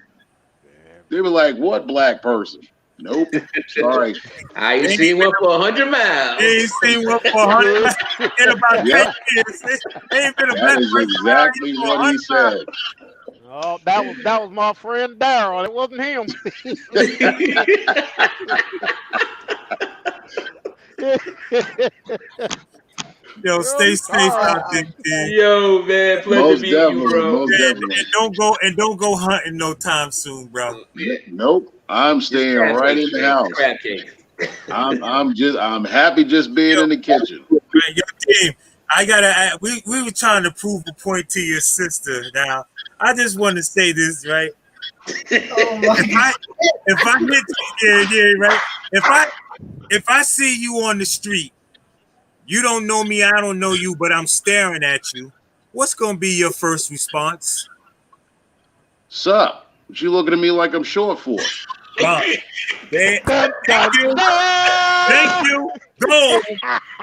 S8: They were like, what black person? Nope. Sorry.
S3: I ain't seen one for 100 miles.
S2: They ain't seen one for 100 miles in about 10 years. They ain't been a black
S8: That is
S2: person
S8: exactly
S2: for
S8: what
S2: 100
S8: he said.
S6: Oh, that was my friend Daryl. It wasn't him.
S2: Yo, stay safe out there, kid.
S3: Yo, man, pleasure
S8: Most
S3: meeting you,
S8: definitely,
S3: bro.
S8: most definitely.
S2: And don't go hunting no time soon, bro.
S3: Yeah.
S8: Nope. I'm staying
S3: Crab
S8: right
S3: cakes,
S8: in the
S3: man.
S8: house.
S3: Crab cakes.
S8: I'm happy just being in the kitchen.
S2: Right, yo, team, I gotta. We were trying to prove a point to your sister. Now, I just want to say this, right?
S1: Oh my
S2: If I hit you, right? If I see you on the street, you don't know me, I don't know you, but I'm staring at you. what's gonna be your first response?
S8: Sup? What you looking at me like I'm short for?
S2: Wow. Thank
S6: Dun, dun,
S2: you.
S6: dun.
S2: Thank you. Go.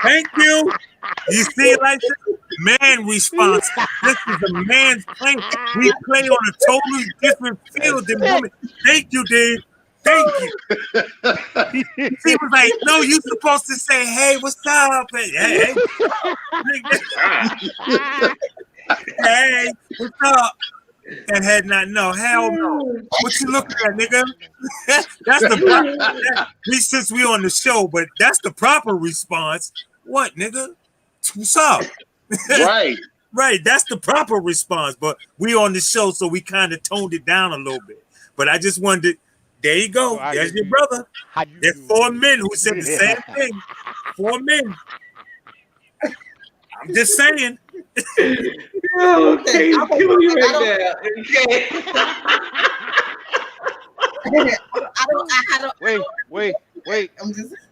S2: Thank you. You see, like man response. This is a man's play. We play on a totally different field than women. Thank you, dude. Thank you. He was like, no, you supposed to say, hey, what's up? Hey, hey, what's up? And had not no, hell no. What you looking at, nigga? That's the proper, since we on the show, but that's the proper response. What, nigga? What's up?
S8: Right.
S2: Right, that's the proper response. But we on the show, so we kind of toned it down a little bit. But I just wanted to, there you go.
S6: So
S2: There's your brother. There's 4 men who said the same thing. 4 men. I'm just saying.
S3: Okay, I'm killing you right now. Okay.
S6: Wait.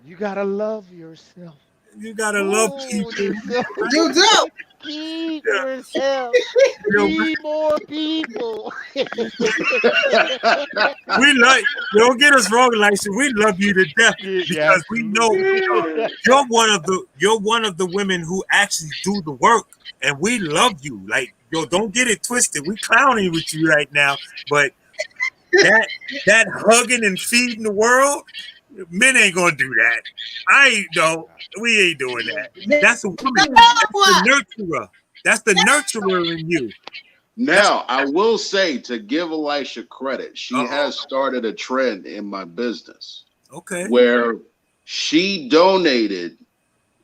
S6: You gotta love yourself.
S2: You gotta love people.
S1: You do.
S7: Keep yourself. Need more people.
S2: We love. Don't get us wrong, Elisha. We love you to death because we know you're one of the women who actually do the work, and we love you. Like, yo, don't get it twisted. We clowning with you right now, but that hugging and feeding the world, men ain't gonna do that. We ain't doing that. That's a woman. That's the nurturer. That's the nurturer in you.
S8: Now, I will say, to give Elisha credit, she has started a trend in my business.
S2: Okay.
S8: Where she donated,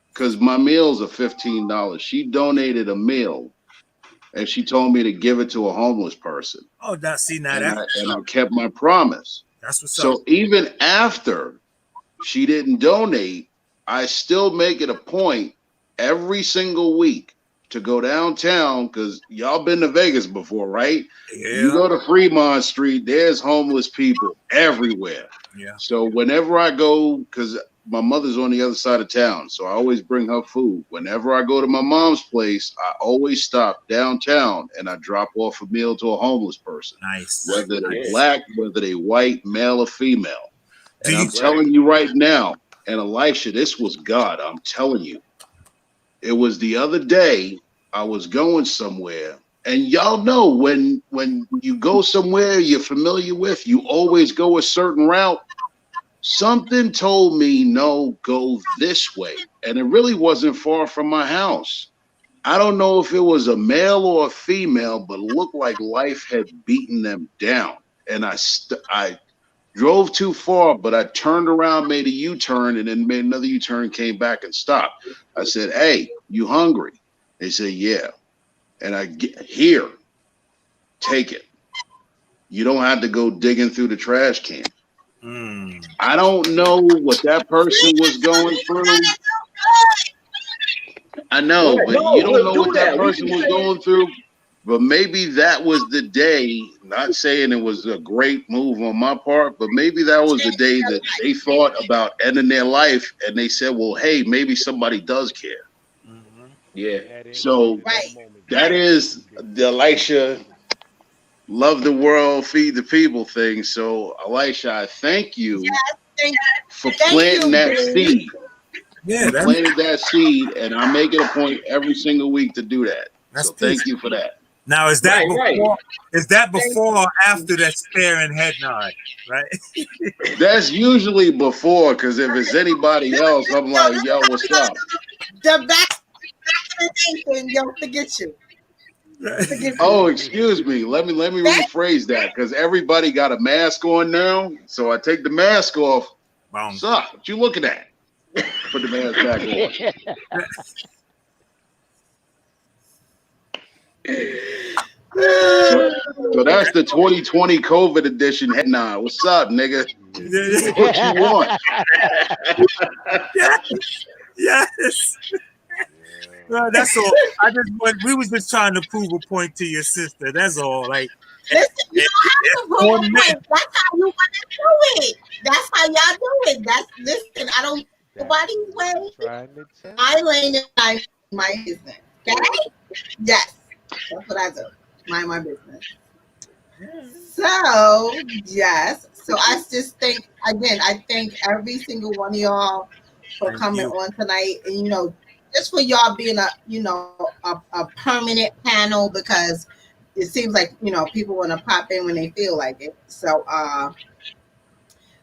S8: because my meals are $15. She donated a meal, and she told me to give it to a homeless person.
S2: Oh, now see now
S8: and
S2: that
S8: I kept my promise.
S2: That's what's
S8: so
S2: up.
S8: Even after she didn't donate, I still make it a point every single week to go downtown, because y'all been to Vegas before, right?
S2: Yeah.
S8: You go to Fremont Street, there's homeless people everywhere.
S2: Yeah.
S8: So whenever I go, because my mother's on the other side of town, so I always bring her food. Whenever I go to my mom's place, I always stop downtown and I drop off a meal to a homeless person.
S2: Nice.
S8: Whether they're black, whether they're white, male or female. And I'm telling you right now, and Elisha, this was God. I'm telling you. It was the other day, I was going somewhere. And y'all know when you go somewhere you're familiar with, you always go a certain route. Something told me, no, go this way. And it really wasn't far from my house. I don't know if it was a male or a female, but it looked like life had beaten them down. And I drove too far, but I turned around, made a U-turn, and then made another U-turn, came back and stopped. I said, hey, you hungry? They said, yeah. And I get here, take it. You don't have to go digging through the trash can. I don't know what that person was going through. I know, but you don't know what that person was going through. But maybe that was the day, not saying it was a great move on my part, but maybe that was the day that they thought about ending their life and they said, well, hey, maybe somebody does care.
S3: Yeah.
S8: So that is the Elisha love the world, feed the people thing. So Elisha, I thank you for planting that seed.
S2: Yeah,
S8: planted that seed, and I make it a point every single week to do that. So thank you for that.
S2: Now, is that before? Is that before or after that stare and head nod? Right.
S8: That's usually before, because if it's anybody else, I'm like, yo, what's up?
S1: The vaccination, yo, forget you.
S8: Oh, excuse me. Let me rephrase that, because everybody got a mask on now. So I take the mask off. What's up? What you looking at? Put the mask back on. So that's the 2020 COVID edition head nod. What's up, nigga? What you want?
S2: Yes. Well, that's all. We was just trying to prove a point to your sister. That's all. Like,
S1: listen, you don't have to prove a point. That's how you want to do it. That's how y'all do it. Listen. I don't nobody's way. My lane is my business. Okay? Yes. That's what I do. Mind my business. So yes. So I just think again, I thank every single one of y'all for
S2: Thank
S1: coming
S2: you.
S1: on tonight, and just for y'all being a permanent panel, because it seems like people want to pop in when they feel like it. So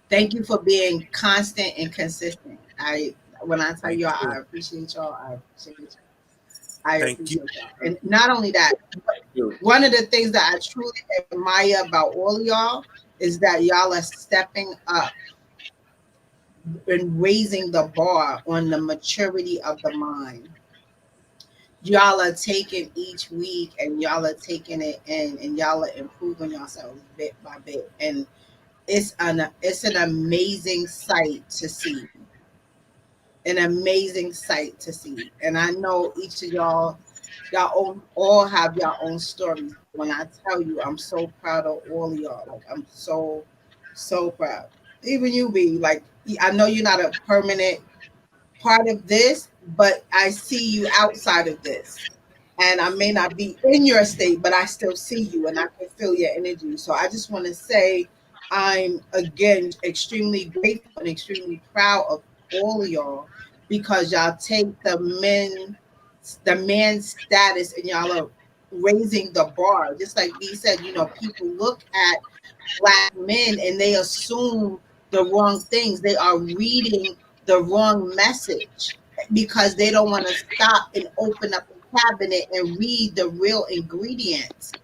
S1: thank you for being constant and consistent. When I tell
S2: Thank
S1: y'all
S2: you.
S1: I appreciate y'all, I appreciate y'all. I
S2: Thank you.
S1: appreciate y'all. And not only that,
S3: you.
S1: one of the things that I truly admire about all of y'all is that y'all are stepping up and raising the bar on the maturity of the mind. Y'all are taking each week and y'all are taking it in, and y'all are improving yourselves bit by bit. And it's an amazing sight to see. An amazing sight to see. And I know each of y'all all have your own stories. When I tell you, I'm so proud of all of y'all. Like I'm so proud. Even you be like, I know you're not a permanent part of this, but I see you outside of this. And I may not be in your state, but I still see you and I can feel your energy. So I just want to say I'm again extremely grateful and extremely proud of all of y'all, because y'all take the man status, and y'all are raising the bar. Just like B said, people look at Black men and they assume the wrong things. They are reading the wrong message because they don't want to stop and open up the cabinet and read the real ingredients.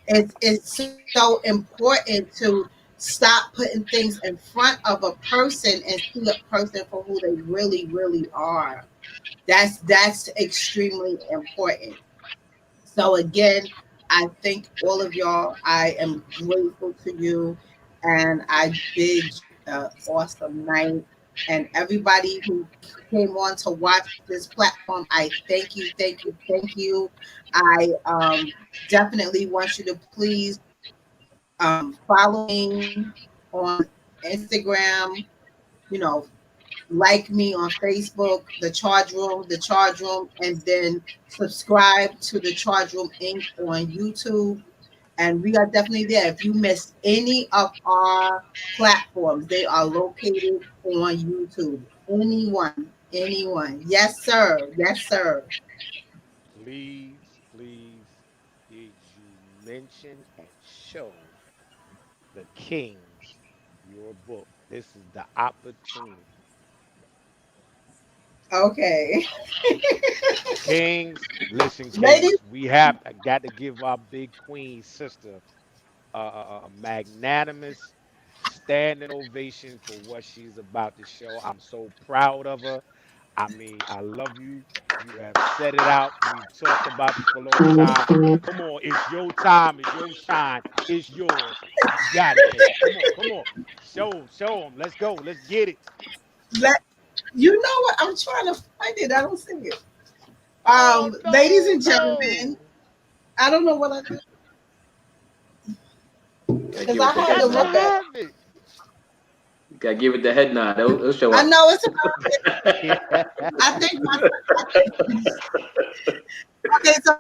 S1: It's so important to stop putting things in front of a person and see a person for who they really are. That's extremely important. So again, I thank all of y'all. I am grateful to you, and I bid you an awesome night. And everybody who came on to watch this platform, I thank you. I definitely want you to please follow me on Instagram. You know, like me on Facebook, the Charge Room, and then subscribe to the Charge Room Inc. on YouTube. And we are definitely there. If you missed any of our platforms, they are located on YouTube. Anyone. Yes, sir. Yes, sir.
S7: Please, did you mention and show the Kings your book? This is the opportunity.
S1: Okay.
S7: Kings, listen,
S1: Ladies,
S7: Kings, we have got to give our big queen sister a magnanimous standing ovation for what she's about to show. I'm so proud of her. I mean, I love you. You have set it out. We've talked about this for a long time. Come on, it's your time. It's your shine. It's yours. You got it, King. Come on. Show them. Let's go. Let's get it.
S1: let you know what? I'm trying to find it. I don't see it.
S7: Oh
S1: Ladies
S7: no,
S1: and gentlemen,
S7: no.
S1: I don't know what I did
S3: Gotta
S1: because
S3: give
S1: I
S3: it the
S7: You
S1: had
S3: head
S1: to
S7: got to
S1: look
S3: nod.
S1: at.
S7: have it.
S3: Gotta give it the head nod. It'll show
S1: I
S3: up.
S1: know it's about. I think my. Okay, so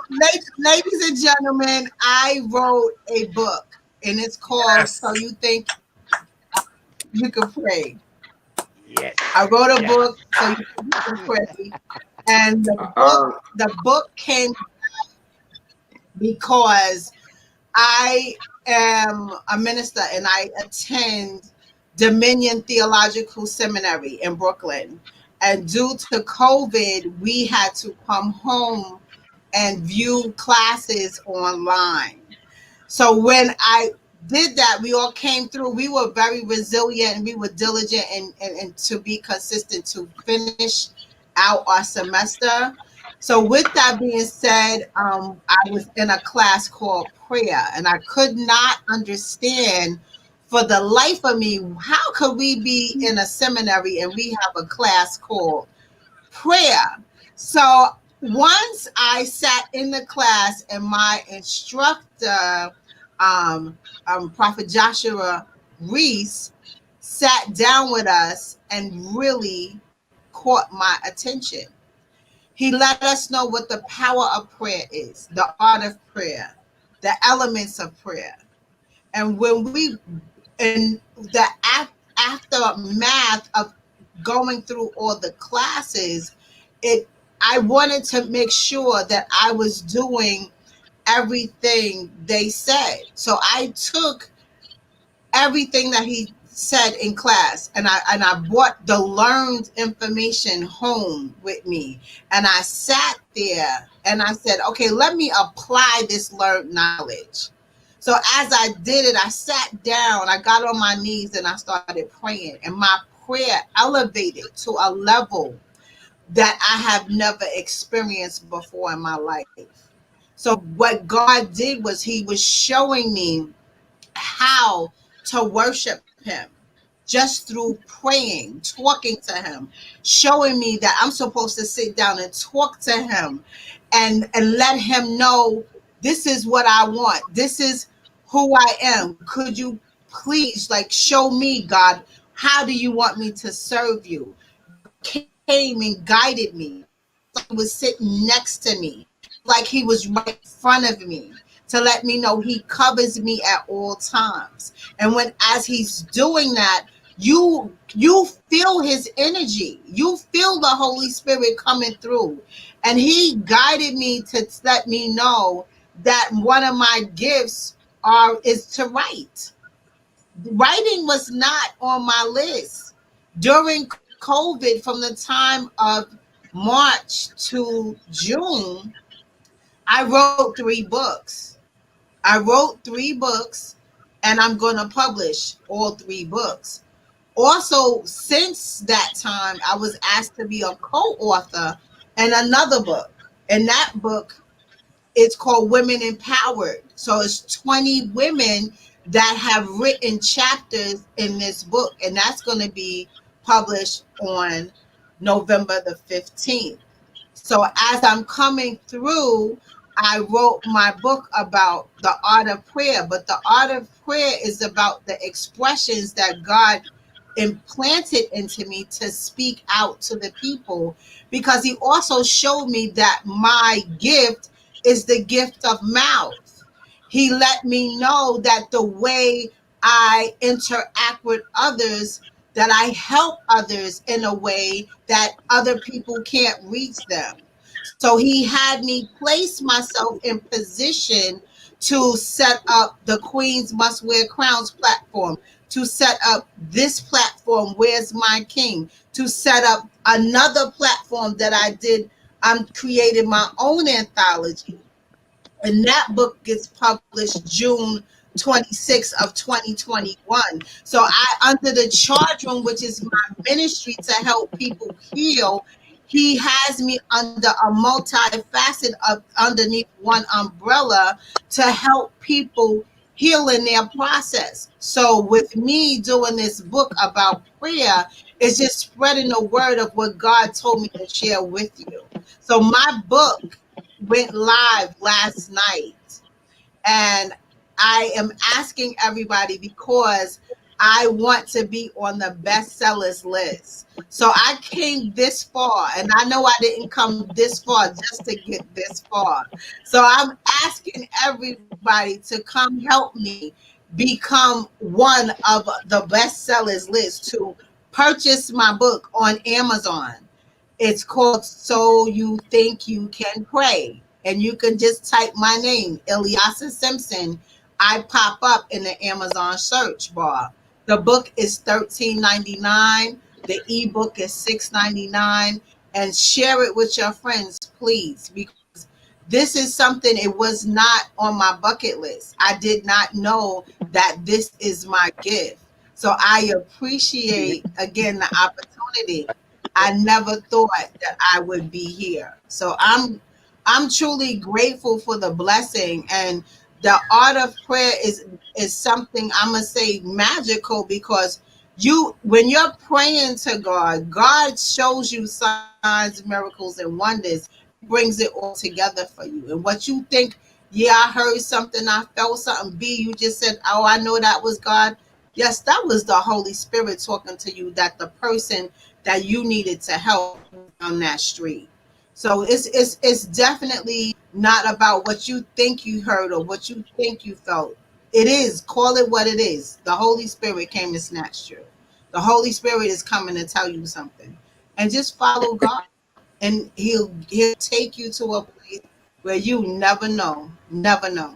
S1: ladies and gentlemen, I wrote a book, and it's called "So
S2: Yes.
S1: You Think You Can Pray." I
S7: Yes.
S1: wrote a book,
S7: Yes.
S1: "So You Think You Can Pray," and the book
S3: Um,
S1: the book came because I am a minister and I attend Dominion Theological Seminary in Brooklyn. And due to COVID, we had to come home and view classes online. So when I did that, we all came through. We were very resilient and we were diligent and to be consistent to finish out our semester. So with that being said, I was in a class called prayer, and I could not understand for the life of me how could we be in a seminary and we have a class called prayer. So once I sat in the class and my instructor, um, Prophet Joshua Reese, sat down with us and really caught my attention. He let us know what the power of prayer is, the art of prayer, the elements of prayer. And when we, in the aftermath of going through all the classes, it I wanted to make sure that I was doing everything they said. So I took everything that he said in class, and I brought the learned information home with me, and I sat there and I said, okay, let me apply this learned knowledge. So as I did it, I sat down, I got on my knees, and I started praying, and my prayer elevated to a level that I have never experienced before in my life. So what God did was he was showing me how to worship him just through praying, talking to him, showing me that I'm supposed to sit down and talk to him and let him know this is what I want. This is who I am. Could you please show me, God, how do you want me to serve you? Came and guided me. He was sitting next to me, like he was right in front of me to let me know he covers me at all times. And when as he's doing that, you feel his energy. You feel the Holy Spirit coming through. And he guided me to let me know that one of my gifts is to write. Writing was not on my list. During COVID, from the time of March to June, I wrote 3 books. I wrote 3 books, and I'm going to publish all 3 books. Also, since that time, I was asked to be a co-author in another book. And that book, it's called Women Empowered. So it's 20 women that have written chapters in this book, and that's going to be published on November the 15th. So as I'm coming through, I wrote my book about the art of prayer, but the art of prayer is about the expressions that God implanted into me to speak out to the people, because he also showed me that my gift is the gift of mouth. He let me know that the way I interact with others, that I help others in a way that other people can't reach them. So he had me place myself in position to set up the Queens Must Wear Crowns platform, to set up this platform, Where's My King, to set up another platform that I did. I'm creating my own anthology, and that book gets published June 26th of 2021. So I, under the charge room, which is my ministry to help people heal, he has me under a multifaceted of underneath one umbrella to help people heal in their process. So with me doing this book about prayer, it's just spreading the word of what God told me to share with you. So my book went live last night, and I am asking everybody because I want to be on the bestsellers list. So I came this far, and I know I didn't come this far just to get this far. So I'm asking everybody to come help me become one of the bestsellers list, to purchase my book on Amazon. It's called So You Think You Can Pray. And you can just type my name, Ilyasa Simpson. I pop up in the Amazon search bar. The book is $13.99. The ebook is $6.99. And share it with your friends, please, because this is something, it was not on my bucket list. I did not know that this is my gift. So I appreciate, again, the opportunity. I never thought that I would be here. So I'm truly grateful for the blessing. And the art of prayer is something, I'm gonna say, magical, because when you're praying to God, God shows you signs, miracles, and wonders. He brings it all together for you. And what you think, yeah, I heard something, I felt something, B, you just said, oh, I know that was God. Yes, that was the Holy Spirit talking to you, that the person that you needed to help was down that street. So it's definitely not about what you think you heard or what you think you felt. It is, call it what it is. The Holy Spirit came and snatched you. The Holy Spirit is coming to tell you something. And just follow God. And he'll take you to a place where you never know. Never know.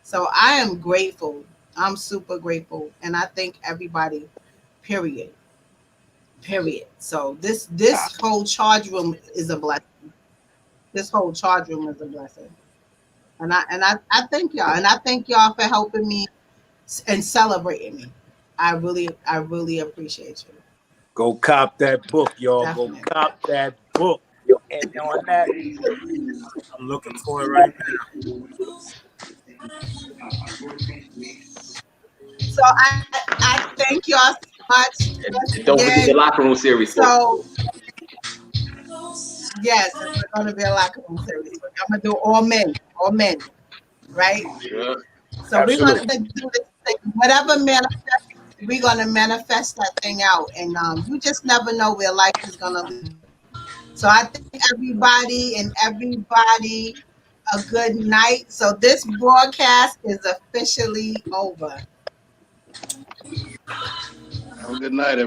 S1: So I am grateful. I'm super grateful. And I thank everybody, period. Period. So this whole charge room is a blessing. This whole charge room is a blessing. And I thank y'all. And I thank y'all for helping me and celebrating me. I really appreciate you.
S9: Go cop that book, y'all. Go
S1: Definitely.
S9: cop that book. And on that,
S2: I'm looking for it right now.
S1: So I thank y'all so much once
S3: And don't forget the
S1: again.
S3: locker room series, folks.
S1: So yes, it's going to be a locker room series. I'm gonna do all men, right?
S3: Sure.
S1: So we're gonna
S9: absolutely.
S1: do this thing, whatever manifest. We're gonna manifest that thing out, and you just never know where life is gonna lead. So I thank everybody a good night. So this broadcast is officially over.
S8: Have a good night,